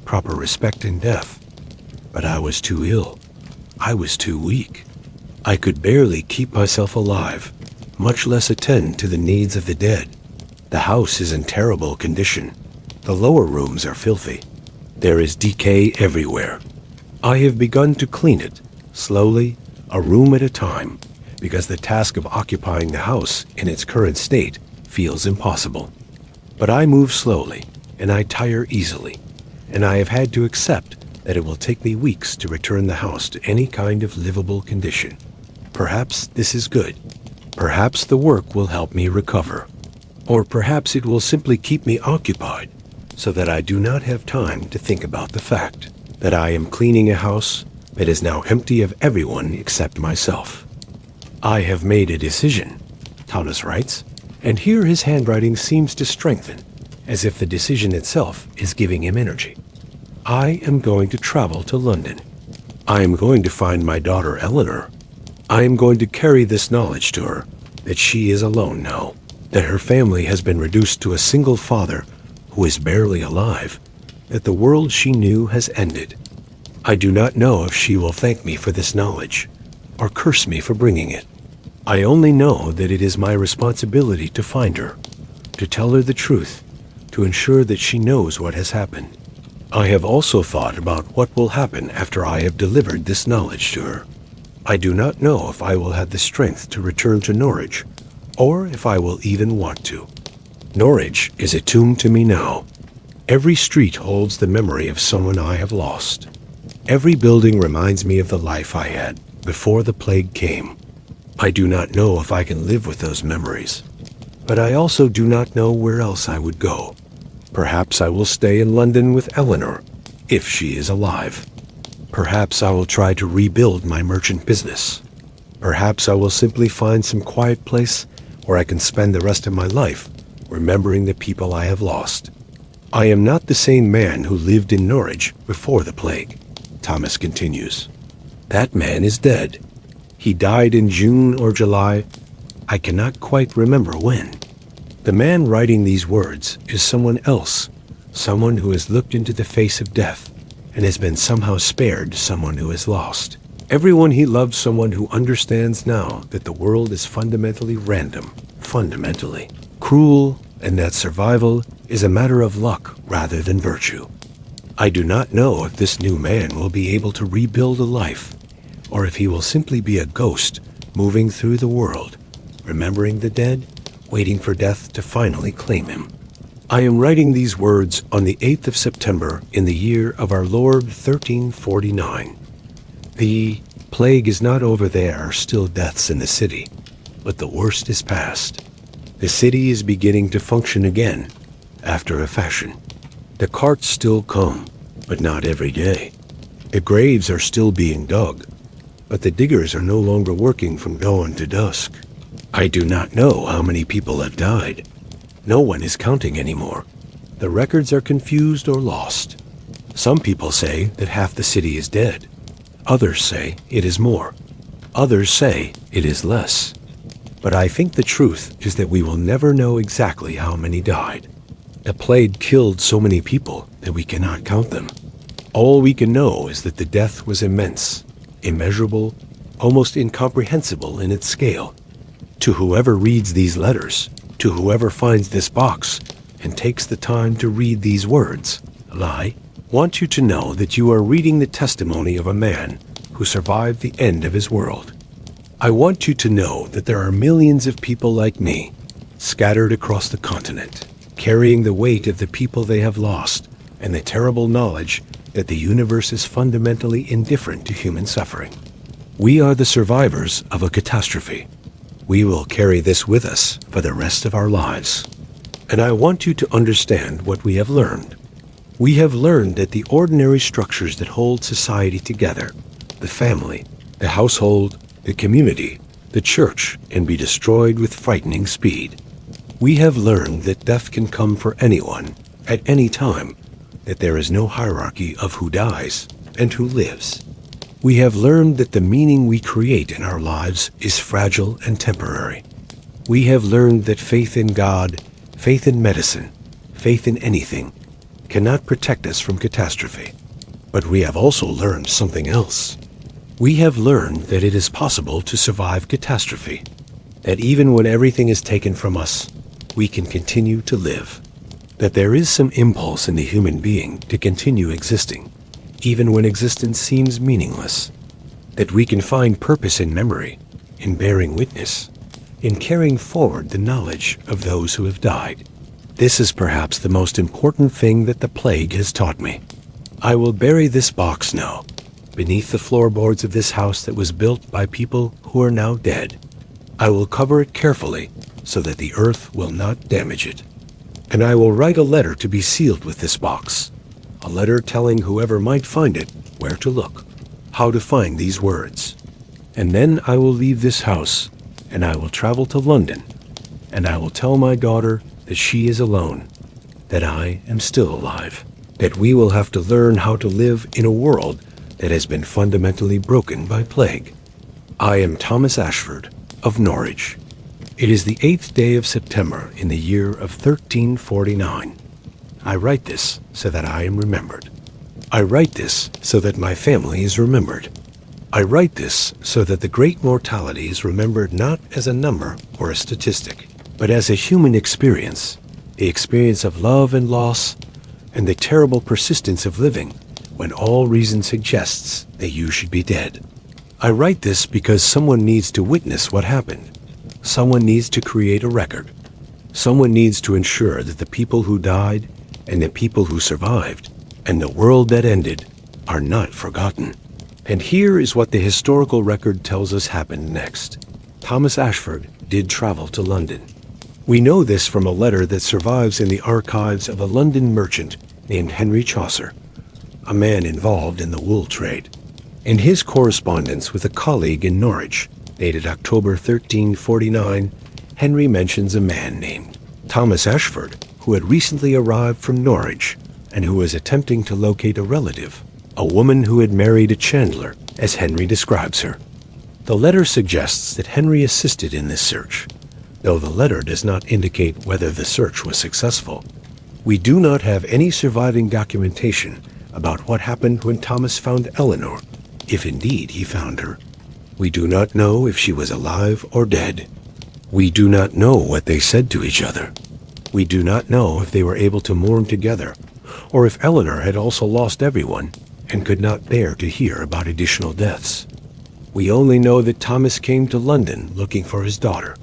proper respect in death. But I was too ill. I was too weak. I could barely keep myself alive, much less attend to the needs of the dead. The house is in terrible condition. The lower rooms are filthy. There is decay everywhere. I have begun to clean it, slowly, a room at a time, because the task of occupying the house in its current state feels impossible. But I move slowly, and I tire easily, and I have had to accept that it will take me weeks to return the house to any kind of livable condition. Perhaps this is good. Perhaps the work will help me recover. Or perhaps it will simply keep me occupied, so that I do not have time to think about the fact that I am cleaning a house that is now empty of everyone except myself. I have made a decision, Thomas writes, and here his handwriting seems to strengthen, as if the decision itself is giving him energy. I am going to travel to London. I am going to find my daughter Eleanor. I am going to carry this knowledge to her, that she is alone now, that her family has been reduced to a single father who is barely alive, that the world she knew has ended. I do not know if she will thank me for this knowledge, or curse me for bringing it. I only know that it is my responsibility to find her, to tell her the truth, to ensure that she knows what has happened. I have also thought about what will happen after I have delivered this knowledge to her. I do not know if I will have the strength to return to Norwich, or if I will even want to. Norwich is a tomb to me now. Every street holds the memory of someone I have lost. Every building reminds me of the life I had before the plague came. I do not know if I can live with those memories, but I also do not know where else I would go. Perhaps I will stay in London with Eleanor, if she is alive. Perhaps I will try to rebuild my merchant business. Perhaps I will simply find some quiet place where I can spend the rest of my life remembering the people I have lost. I am not the same man who lived in Norwich before the plague, Thomas continues. That man is dead. He died in June or July. I cannot quite remember when. The man writing these words is someone else, someone who has looked into the face of death and has been somehow spared someone who is lost. Everyone he loved, someone who understands now that the world is fundamentally random, fundamentally cruel and that survival is a matter of luck rather than virtue. I do not know if this new man will be able to rebuild a life, or if he will simply be a ghost moving through the world, remembering the dead, waiting for death to finally claim him. I am writing these words on the 8th of September in the year of our Lord 1349. The plague is not over. There are still deaths in the city, but the worst is past. The city is beginning to function again, after a fashion. The carts still come, but not every day. The graves are still being dug, but the diggers are no longer working from dawn to dusk. I do not know how many people have died. No one is counting anymore. The records are confused or lost. Some people say that half the city is dead. Others say it is more. Others say it is less. But I think the truth is that we will never know exactly how many died. The plague killed so many people that we cannot count them. All we can know is that the death was immense, immeasurable, almost incomprehensible in its scale. To whoever reads these letters, to whoever finds this box and takes the time to read these words, I want you to know that you are reading the testimony of a man who survived the end of his world. I want you to know that there are millions of people like me, scattered across the continent, carrying the weight of the people they have lost and the terrible knowledge that the universe is fundamentally indifferent to human suffering. We are the survivors of a catastrophe. We will carry this with us for the rest of our lives. And I want you to understand what we have learned. We have learned that the ordinary structures that hold society together, the family, the household, the community, the church, can be destroyed with frightening speed. We have learned that death can come for anyone, at any time, that there is no hierarchy of who dies and who lives. We have learned that the meaning we create in our lives is fragile and temporary. We have learned that faith in God, faith in medicine, faith in anything, cannot protect us from catastrophe. But we have also learned something else. We have learned that it is possible to survive catastrophe, that even when everything is taken from us, we can continue to live, that there is some impulse in the human being to continue existing, even when existence seems meaningless, that we can find purpose in memory, in bearing witness, in carrying forward the knowledge of those who have died. This is perhaps the most important thing that the plague has taught me. I will bury this box now, beneath the floorboards of this house that was built by people who are now dead. I will cover it carefully so that the earth will not damage it. And I will write a letter to be sealed with this box, a letter telling whoever might find it where to look, how to find these words. And then I will leave this house, and I will travel to London, and I will tell my daughter that she is alone, that I am still alive, that we will have to learn how to live in a world that has been fundamentally broken by plague. I am Thomas Ashford of Norwich. It is the 8th day of September in the year of 1349. I write this so that I am remembered. I write this so that my family is remembered. I write this so that the great mortality is remembered not as a number or a statistic, but as a human experience, the experience of love and loss, and the terrible persistence of living when all reason suggests that you should be dead. I write this because someone needs to witness what happened. Someone needs to create a record. Someone needs to ensure that the people who died and the people who survived and the world that ended are not forgotten. And here is what the historical record tells us happened next. Thomas Ashford did travel to London. We know this from a letter that survives in the archives of a London merchant named Henry Chaucer, a man involved in the wool trade. In his correspondence with a colleague in Norwich, dated October 1349, Henry mentions a man named Thomas Ashford, who had recently arrived from Norwich and who was attempting to locate a relative, a woman who had married a chandler, as Henry describes her. The letter suggests that Henry assisted in this search, though the letter does not indicate whether the search was successful. We do not have any surviving documentation about what happened when Thomas found Eleanor, if indeed he found her. We do not know if she was alive or dead. We do not know what they said to each other. We do not know if they were able to mourn together, or if Eleanor had also lost everyone and could not bear to hear about additional deaths. We only know that Thomas came to London looking for his daughter,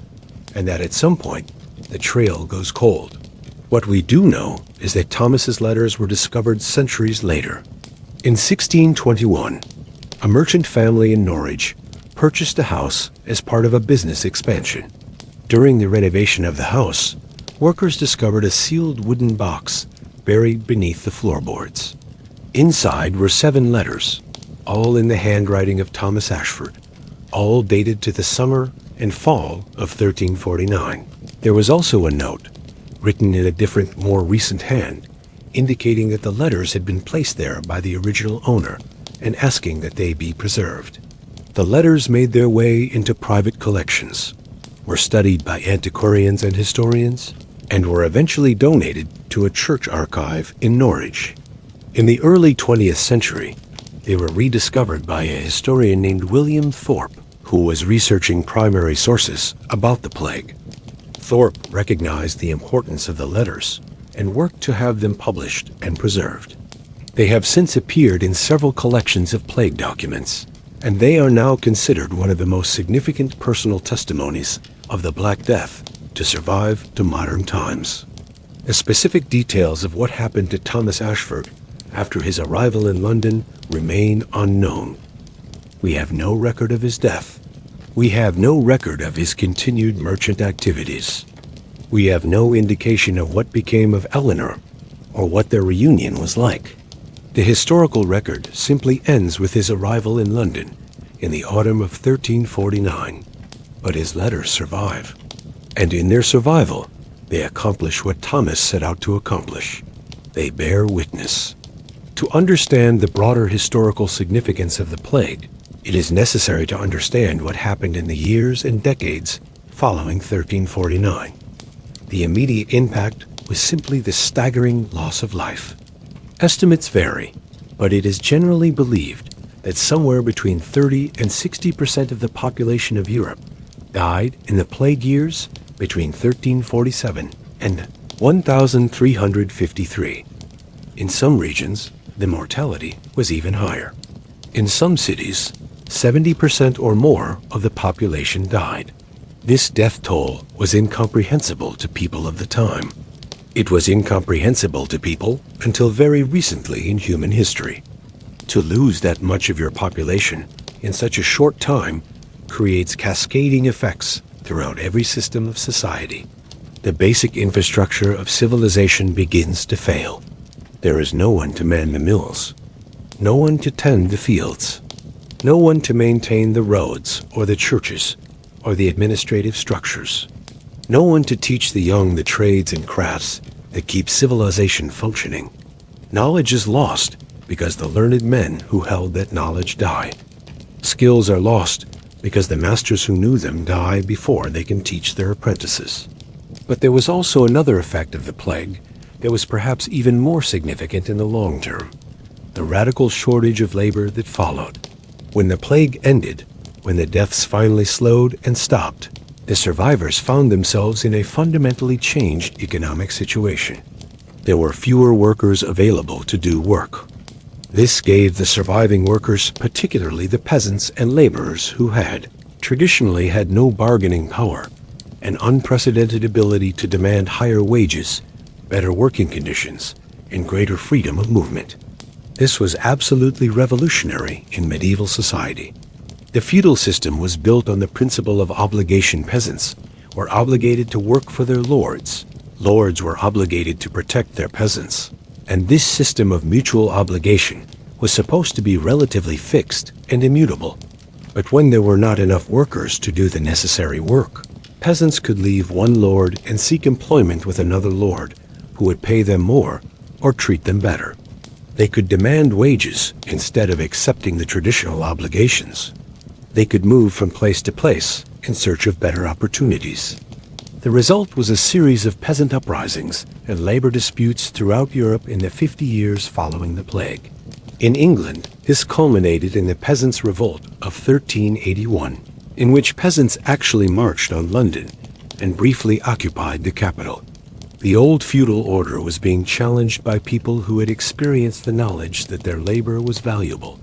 and that at some point the trail goes cold. What we do know is that Thomas's letters were discovered centuries later. In 1621, a merchant family in Norwich purchased a house as part of a business expansion. During the renovation of the house, workers discovered a sealed wooden box buried beneath the floorboards. Inside were 7 letters, all in the handwriting of Thomas Ashford, all dated to the summer and fall of 1349. There was also a note, written in a different, more recent hand, indicating that the letters had been placed there by the original owner and asking that they be preserved. The letters made their way into private collections, were studied by antiquarians and historians, and were eventually donated to a church archive in Norwich. In the early 20th century, they were rediscovered by a historian named William Thorpe, who was researching primary sources about the plague. Thorpe recognized the importance of the letters and worked to have them published and preserved. They have since appeared in several collections of plague documents, and they are now considered one of the most significant personal testimonies of the Black Death to survive to modern times. The specific details of what happened to Thomas Ashford after his arrival in London remain unknown. We have no record of his death. We have no record of his continued merchant activities. We have no indication of what became of Eleanor or what their reunion was like. The historical record simply ends with his arrival in London in the autumn of 1349. But his letters survive, and in their survival, they accomplish what Thomas set out to accomplish. They bear witness. To understand the broader historical significance of the plague, it is necessary to understand what happened in the years and decades following 1349. The immediate impact was simply the staggering loss of life. Estimates vary, but it is generally believed that somewhere between 30 and 60% of the population of Europe died in the plague years between 1347 and 1353. In some regions, the mortality was even higher. In some cities, 70% or more of the population died. This death toll was incomprehensible to people of the time. It was incomprehensible to people until very recently in human history. To lose that much of your population in such a short time creates cascading effects throughout every system of society. The basic infrastructure of civilization begins to fail. There is no one to man the mills, no one to tend the fields, no one to maintain the roads or the churches or the administrative structures, no one to teach the young the trades and crafts that keep civilization functioning. Knowledge is lost because the learned men who held that knowledge die. Skills are lost because the masters who knew them die before they can teach their apprentices. But there was also another effect of the plague that was perhaps even more significant in the long term: the radical shortage of labor that followed. When the plague ended, when the deaths finally slowed and stopped, the survivors found themselves in a fundamentally changed economic situation. There were fewer workers available to do work. This gave the surviving workers, particularly the peasants and laborers who had traditionally had no bargaining power, an unprecedented ability to demand higher wages, better working conditions, and greater freedom of movement. This was absolutely revolutionary in medieval society. The feudal system was built on the principle of obligation. Peasants were obligated to work for their lords. Lords were obligated to protect their peasants. And this system of mutual obligation was supposed to be relatively fixed and immutable. But when there were not enough workers to do the necessary work, peasants could leave one lord and seek employment with another lord who would pay them more or treat them better. They could demand wages instead of accepting the traditional obligations. They could move from place to place in search of better opportunities. The result was a series of peasant uprisings and labor disputes throughout Europe in the 50 years following the plague. In England, this culminated in the Peasants' Revolt of 1381, in which peasants actually marched on London and briefly occupied the capital. The old feudal order was being challenged by people who had experienced the knowledge that their labor was valuable,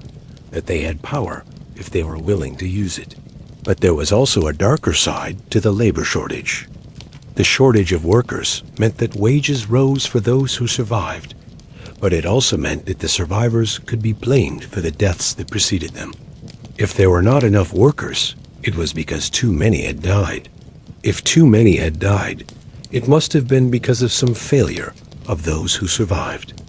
that they had power if they were willing to use it. But there was also a darker side to the labor shortage. The shortage of workers meant that wages rose for those who survived, but it also meant that the survivors could be blamed for the deaths that preceded them. If there were not enough workers, it was because too many had died. If too many had died, it must have been because of some failure of those who survived.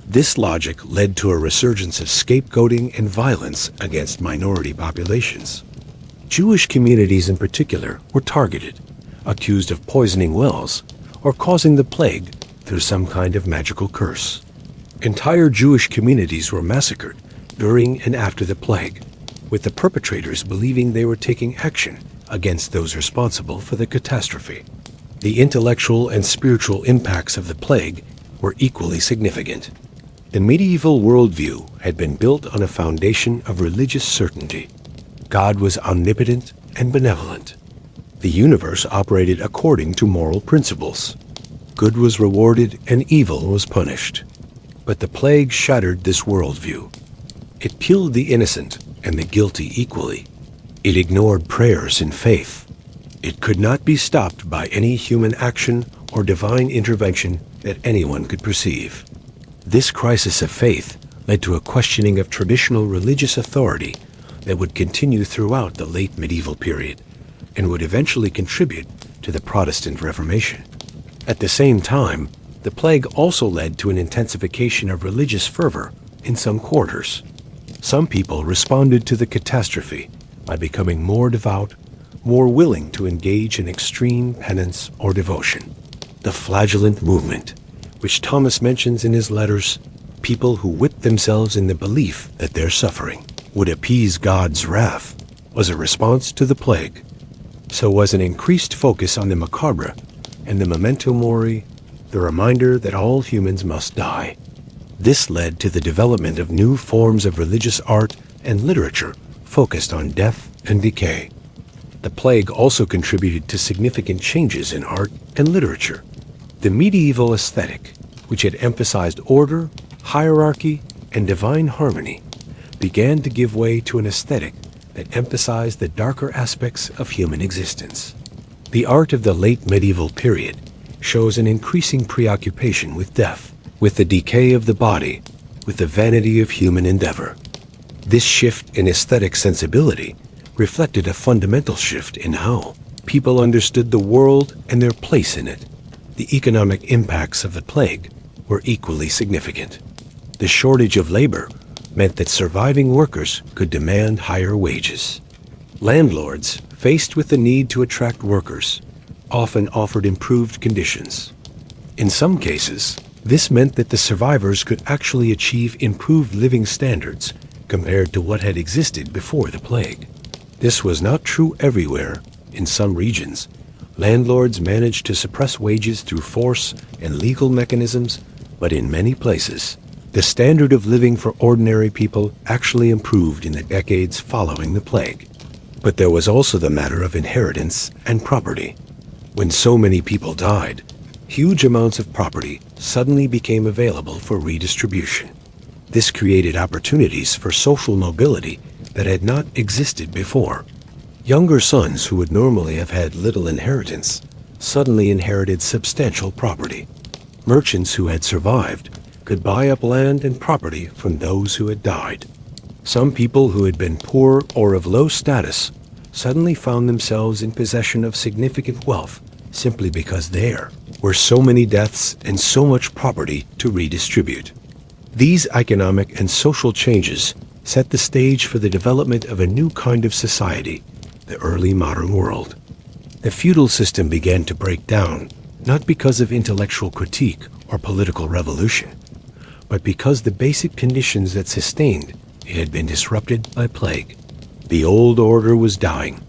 This logic led to a resurgence of scapegoating and violence against minority populations. Jewish communities in particular were targeted, accused of poisoning wells or causing the plague through some kind of magical curse. Entire Jewish communities were massacred during and after the plague, with the perpetrators believing they were taking action against those responsible for the catastrophe. The intellectual and spiritual impacts of the plague were equally significant. The medieval worldview had been built on a foundation of religious certainty. God was omnipotent and benevolent. The universe operated according to moral principles. Good was rewarded and evil was punished. But the plague shattered this worldview. It killed the innocent and the guilty equally. It ignored prayers and faith. It could not be stopped by any human action or divine intervention that anyone could perceive. This crisis of faith led to a questioning of traditional religious authority that would continue throughout the late medieval period and would eventually contribute to the Protestant Reformation. At the same time, the plague also led to an intensification of religious fervor in some quarters. Some people responded to the catastrophe by becoming more devout, more willing to engage in extreme penance or devotion. The flagellant movement, which Thomas mentions in his letters, people who whipped themselves in the belief that their suffering would appease God's wrath, was a response to the plague. So was an increased focus on the macabre and the memento mori, the reminder that all humans must die. This led to the development of new forms of religious art and literature focused on death and decay. The plague also contributed to significant changes in art and literature. The medieval aesthetic, which had emphasized order, hierarchy, and divine harmony, began to give way to an aesthetic that emphasized the darker aspects of human existence. The art of the late medieval period shows an increasing preoccupation with death, with the decay of the body, with the vanity of human endeavor. This shift in aesthetic sensibility reflected a fundamental shift in how people understood the world and their place in it. The economic impacts of the plague were equally significant. The shortage of labor meant that surviving workers could demand higher wages. Landlords, faced with the need to attract workers, often offered improved conditions. In some cases, this meant that the survivors could actually achieve improved living standards compared to what had existed before the plague. This was not true everywhere. In some regions, landlords managed to suppress wages through force and legal mechanisms, but in many places, the standard of living for ordinary people actually improved in the decades following the plague. But there was also the matter of inheritance and property. When so many people died, huge amounts of property suddenly became available for redistribution. This created opportunities for social mobility that had not existed before. Younger sons who would normally have had little inheritance suddenly inherited substantial property. Merchants who had survived could buy up land and property from those who had died. Some people who had been poor or of low status suddenly found themselves in possession of significant wealth simply because there were so many deaths and so much property to redistribute. These economic and social changes set the stage for the development of a new kind of society, the early modern world. The feudal system began to break down, not because of intellectual critique or political revolution, but because the basic conditions that sustained it had been disrupted by plague. The old order was dying,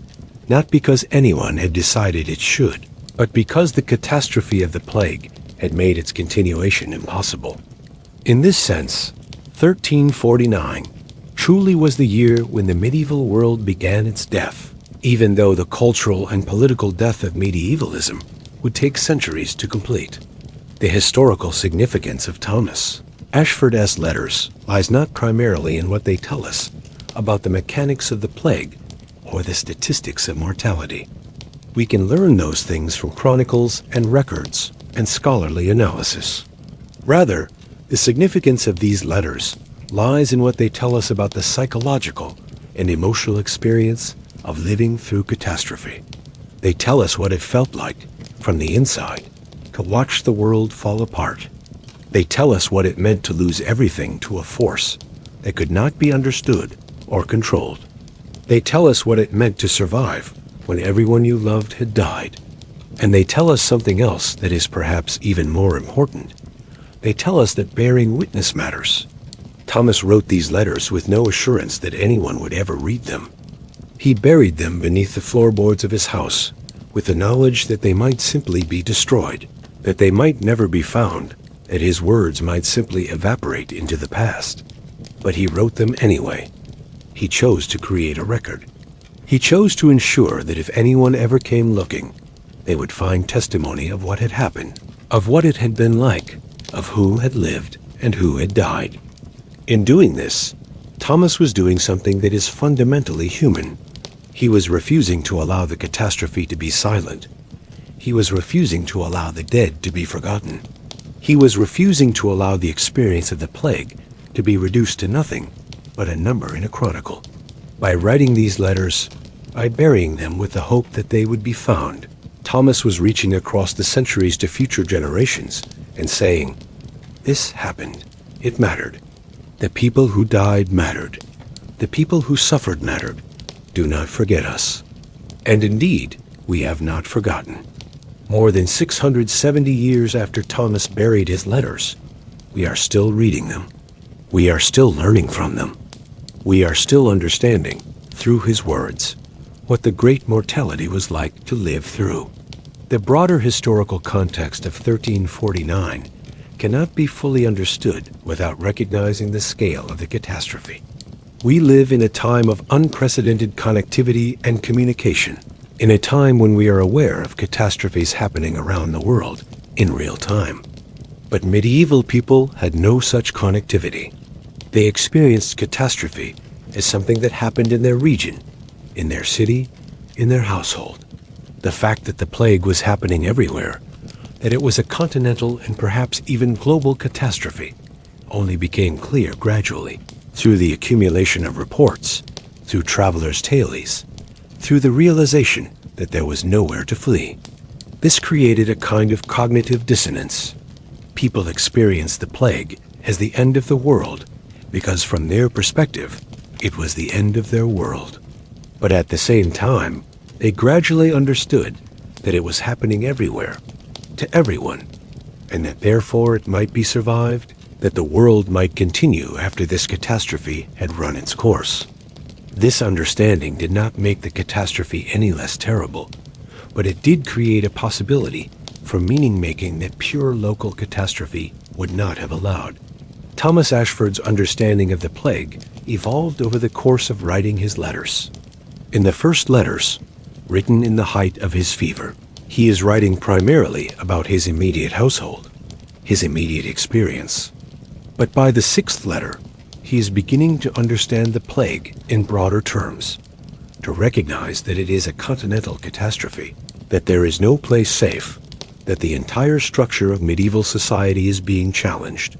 not because anyone had decided it should, but because the catastrophe of the plague had made its continuation impossible. In this sense, 1349 truly was the year when the medieval world began its death, even though the cultural and political death of medievalism would take centuries to complete. The historical significance of Thomas Ashford's letters lies not primarily in what they tell us about the mechanics of the plague or the statistics of mortality. We can learn those things from chronicles and records and scholarly analysis. Rather, the significance of these letters lies in what they tell us about the psychological and emotional experience of living through catastrophe. They tell us what it felt like, from the inside, to watch the world fall apart. They tell us what it meant to lose everything to a force that could not be understood or controlled. They tell us what it meant to survive when everyone you loved had died. And they tell us something else that is perhaps even more important. They tell us that bearing witness matters. Thomas wrote these letters with no assurance that anyone would ever read them. He buried them beneath the floorboards of his house, with the knowledge that they might simply be destroyed, that they might never be found, that his words might simply evaporate into the past. But he wrote them anyway. He chose to create a record. He chose to ensure that if anyone ever came looking, they would find testimony of what had happened, of what it had been like, of who had lived and who had died. In doing this, Thomas was doing something that is fundamentally human. He was refusing to allow the catastrophe to be silent. He was refusing to allow the dead to be forgotten. He was refusing to allow the experience of the plague to be reduced to nothing but a number in a chronicle. By writing these letters, by burying them with the hope that they would be found, Thomas was reaching across the centuries to future generations and saying, "This happened. It mattered. The people who died mattered. The people who suffered mattered. Do not forget us." And indeed, we have not forgotten. More than 670 years after Thomas buried his letters, we are still reading them. We are still learning from them. We are still understanding, through his words, what the great mortality was like to live through. The broader historical context of 1349 cannot be fully understood without recognizing the scale of the catastrophe. We live in a time of unprecedented connectivity and communication, in a time when we are aware of catastrophes happening around the world in real time. But medieval people had no such connectivity. They experienced catastrophe as something that happened in their region, in their city, in their household. The fact that the plague was happening everywhere, that it was a continental and perhaps even global catastrophe, only became clear gradually through the accumulation of reports, through travelers' tales, through the realization that there was nowhere to flee. This created a kind of cognitive dissonance. People experienced the plague as the end of the world because from their perspective, it was the end of their world. But at the same time, they gradually understood that it was happening everywhere, to everyone, and that therefore it might be survived, that the world might continue after this catastrophe had run its course. This understanding did not make the catastrophe any less terrible, but it did create a possibility for meaning-making that pure local catastrophe would not have allowed. Thomas Ashford's understanding of the plague evolved over the course of writing his letters. In the first letters, written in the height of his fever, he is writing primarily about his immediate household, his immediate experience. But by the sixth letter, he is beginning to understand the plague in broader terms, to recognize that it is a continental catastrophe, that there is no place safe, that the entire structure of medieval society is being challenged.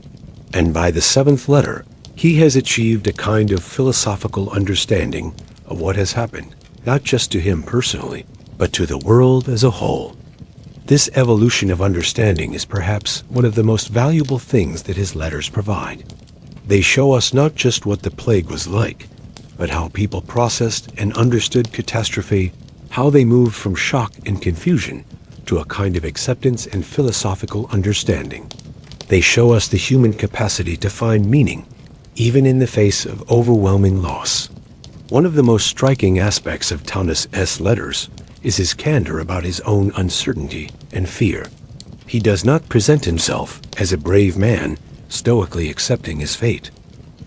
And by the seventh letter, he has achieved a kind of philosophical understanding of what has happened, not just to him personally, but to the world as a whole. This evolution of understanding is perhaps one of the most valuable things that his letters provide. They show us not just what the plague was like, but how people processed and understood catastrophe, how they moved from shock and confusion to a kind of acceptance and philosophical understanding. They show us the human capacity to find meaning, even in the face of overwhelming loss. One of the most striking aspects of Thomas's letters is his candor about his own uncertainty and fear. He does not present himself as a brave man stoically accepting his fate.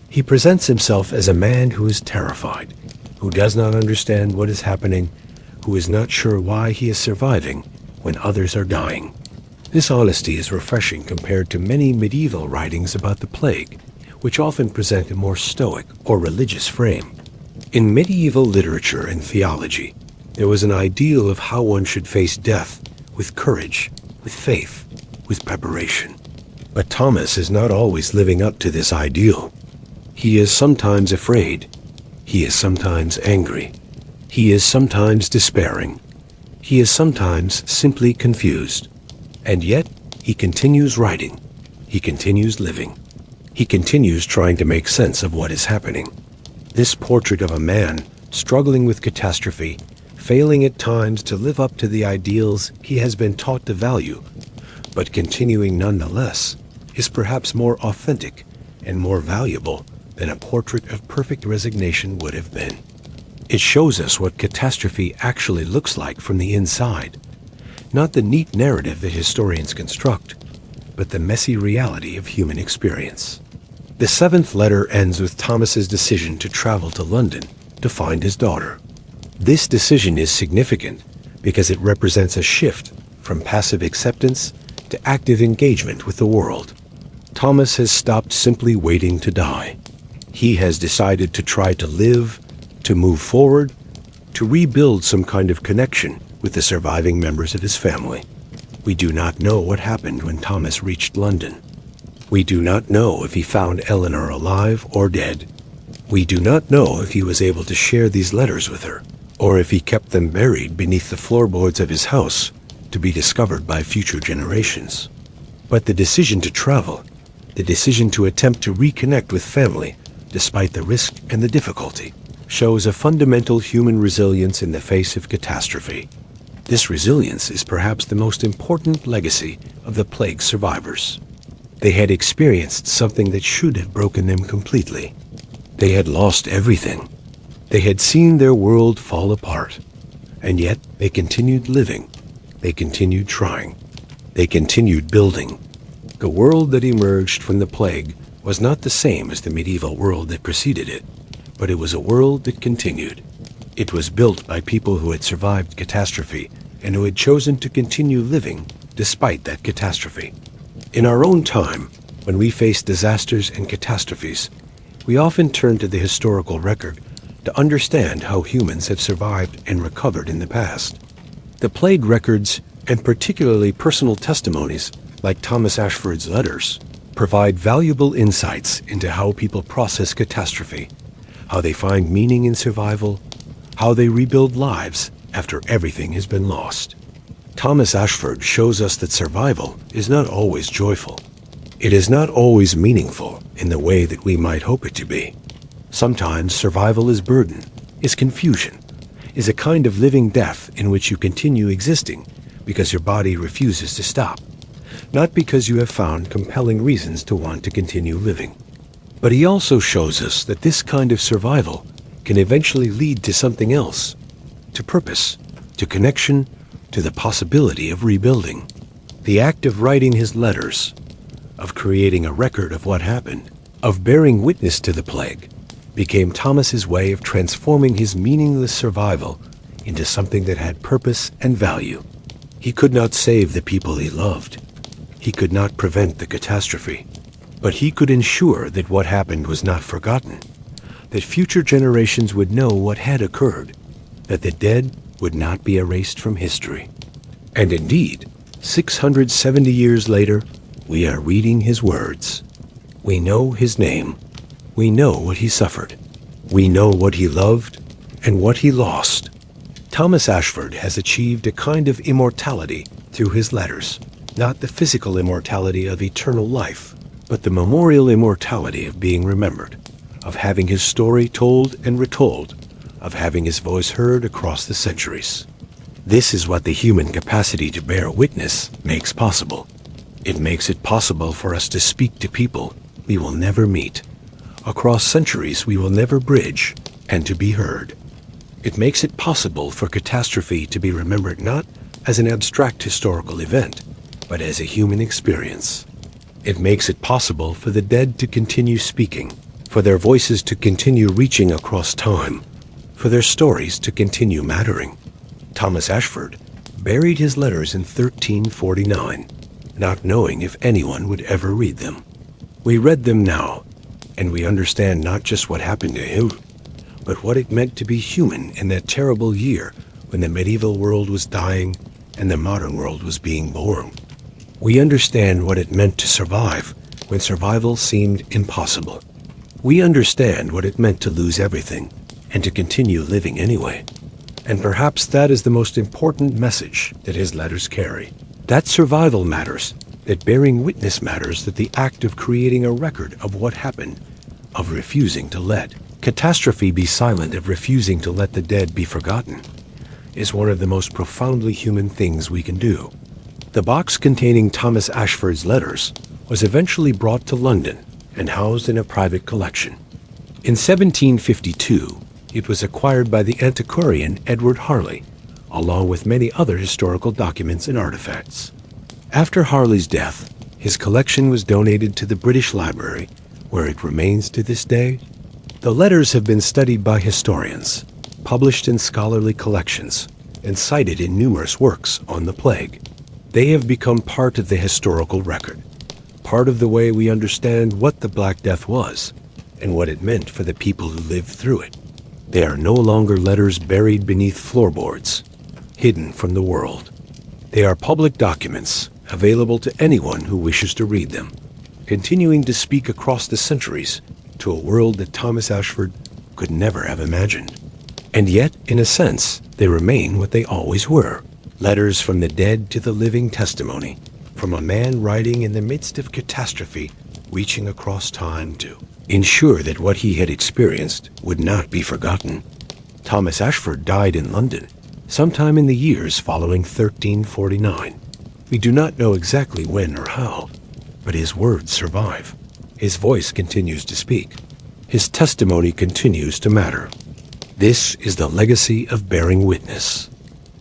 He presents himself as a man who is terrified, who does not understand what is happening, who is not sure why he is surviving when others are dying. This honesty is refreshing compared to many medieval writings about the plague, which often present a more stoic or religious frame. In medieval literature and theology, there was an ideal of how one should face death with courage, with faith, with preparation. But Thomas is not always living up to this ideal. He is sometimes afraid. He is sometimes angry. He is sometimes despairing. He is sometimes simply confused. And yet, he continues writing. He continues living. He continues trying to make sense of what is happening. This portrait of a man struggling with catastrophe, failing at times to live up to the ideals he has been taught to value, but continuing nonetheless, is perhaps more authentic and more valuable than a portrait of perfect resignation would have been. It shows us what catastrophe actually looks like from the inside, not the neat narrative that historians construct, but the messy reality of human experience. The seventh letter ends with Thomas's decision to travel to London to find his daughter. This decision is significant because it represents a shift from passive acceptance to active engagement with the world. Thomas has stopped simply waiting to die. He has decided to try to live, to move forward, to rebuild some kind of connection with the surviving members of his family. We do not know what happened when Thomas reached London. We do not know if he found Eleanor alive or dead. We do not know if he was able to share these letters with her, or if he kept them buried beneath the floorboards of his house to be discovered by future generations. But the decision to travel, the decision to attempt to reconnect with family, despite the risk and the difficulty, shows a fundamental human resilience in the face of catastrophe. This resilience is perhaps the most important legacy of the plague survivors. They had experienced something that should have broken them completely. They had lost everything. They had seen their world fall apart. And yet they continued living. They continued trying. They continued building. The world that emerged from the plague was not the same as the medieval world that preceded it, but it was a world that continued. It was built by people who had survived catastrophe and who had chosen to continue living despite that catastrophe. In our own time, when we face disasters and catastrophes, we often turn to the historical record to understand how humans have survived and recovered in the past. The plague records, and particularly personal testimonies like Thomas Ashford's letters, provide valuable insights into how people process catastrophe, how they find meaning in survival, how they rebuild lives after everything has been lost. Thomas Ashford shows us that survival is not always joyful. It is not always meaningful in the way that we might hope it to be. Sometimes survival is burden, is confusion, is a kind of living death in which you continue existing because your body refuses to stop, not because you have found compelling reasons to want to continue living. But he also shows us that this kind of survival can eventually lead to something else, to purpose, to connection, to the possibility of rebuilding. The act of writing his letters, of creating a record of what happened, of bearing witness to the plague, became Thomas's way of transforming his meaningless survival into something that had purpose and value. He could not save the people he loved. He could not prevent the catastrophe. But he could ensure that what happened was not forgotten, that future generations would know what had occurred, that the dead would not be erased from history. And indeed, 670 years later, we are reading his words. We know his name. We know what he suffered. We know what he loved and what he lost. Thomas Ashford has achieved a kind of immortality through his letters, not the physical immortality of eternal life, but the memorial immortality of being remembered, of having his story told and retold, of having his voice heard across the centuries. This is what the human capacity to bear witness makes possible. It makes it possible for us to speak to people we will never meet, across centuries we will never bridge, and to be heard. It makes it possible for catastrophe to be remembered not as an abstract historical event, but as a human experience. It makes it possible for the dead to continue speaking, for their voices to continue reaching across time, for their stories to continue mattering. Thomas Ashford buried his letters in 1349. not knowing if anyone would ever read them. We read them now, and we understand not just what happened to him, but what it meant to be human in that terrible year when the medieval world was dying and the modern world was being born. We understand what it meant to survive when survival seemed impossible. We understand what it meant to lose everything and to continue living anyway. And perhaps that is the most important message that his letters carry. That survival matters, that bearing witness matters, that the act of creating a record of what happened, of refusing to let catastrophe be silent, of refusing to let the dead be forgotten, is one of the most profoundly human things we can do. The box containing Thomas Ashford's letters was eventually brought to London and housed in a private collection. In 1752, it was acquired by the antiquarian Edward Harley, along with many other historical documents and artifacts. After Harley's death, his collection was donated to the British Library, where it remains to this day. The letters have been studied by historians, published in scholarly collections, and cited in numerous works on the plague. They have become part of the historical record, part of the way we understand what the Black Death was and what it meant for the people who lived through it. They are no longer letters buried beneath floorboards, hidden from the world. They are public documents available to anyone who wishes to read them, continuing to speak across the centuries to a world that Thomas Ashford could never have imagined. And yet, in a sense, they remain what they always were, letters from the dead to the living testimony, from a man writing in the midst of catastrophe, reaching across time to ensure that what he had experienced would not be forgotten. Thomas Ashford died in London, sometime in the years following 1349. We do not know exactly when or how, but his words survive. His voice continues to speak. His testimony continues to matter. This is the legacy of bearing witness.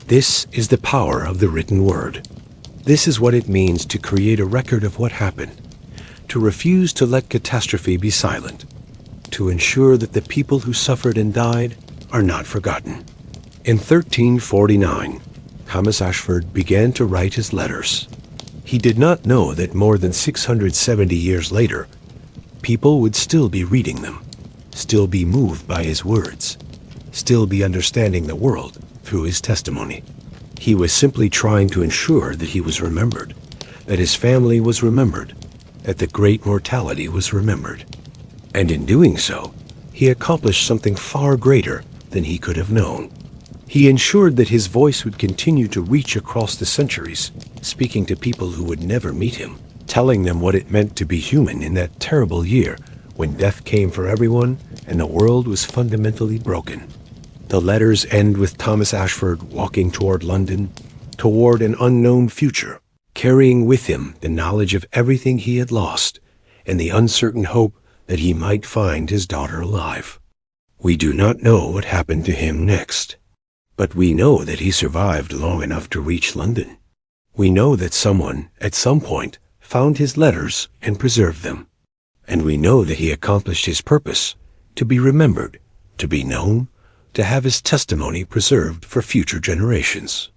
This is the power of the written word. This is what it means to create a record of what happened, to refuse to let catastrophe be silent, to ensure that the people who suffered and died are not forgotten. In 1349, Thomas Ashford began to write his letters. He did not know that more than 670 years later, people would still be reading them, still be moved by his words, still be understanding the world through his testimony. He was simply trying to ensure that he was remembered, that his family was remembered, that the great mortality was remembered. And in doing so, he accomplished something far greater than he could have known. He ensured that his voice would continue to reach across the centuries, speaking to people who would never meet him, telling them what it meant to be human in that terrible year when death came for everyone and the world was fundamentally broken. The letters end with Thomas Ashford walking toward London, toward an unknown future, carrying with him the knowledge of everything he had lost and the uncertain hope that he might find his daughter alive. We do not know what happened to him next, but we know that he survived long enough to reach London. We know that someone, at some point, found his letters and preserved them. And we know that he accomplished his purpose, to be remembered, to be known, to have his testimony preserved for future generations.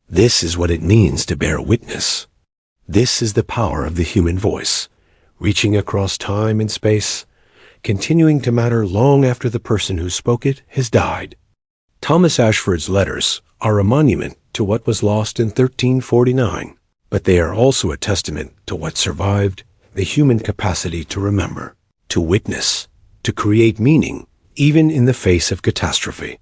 This is what it means to bear witness. This is the power of the human voice, reaching across time and space, continuing to matter long after the person who spoke it has died. Thomas Ashford's letters are a monument to what was lost in 1349, but they are also a testament to what survived, the human capacity to remember, to witness, to create meaning, even in the face of catastrophe.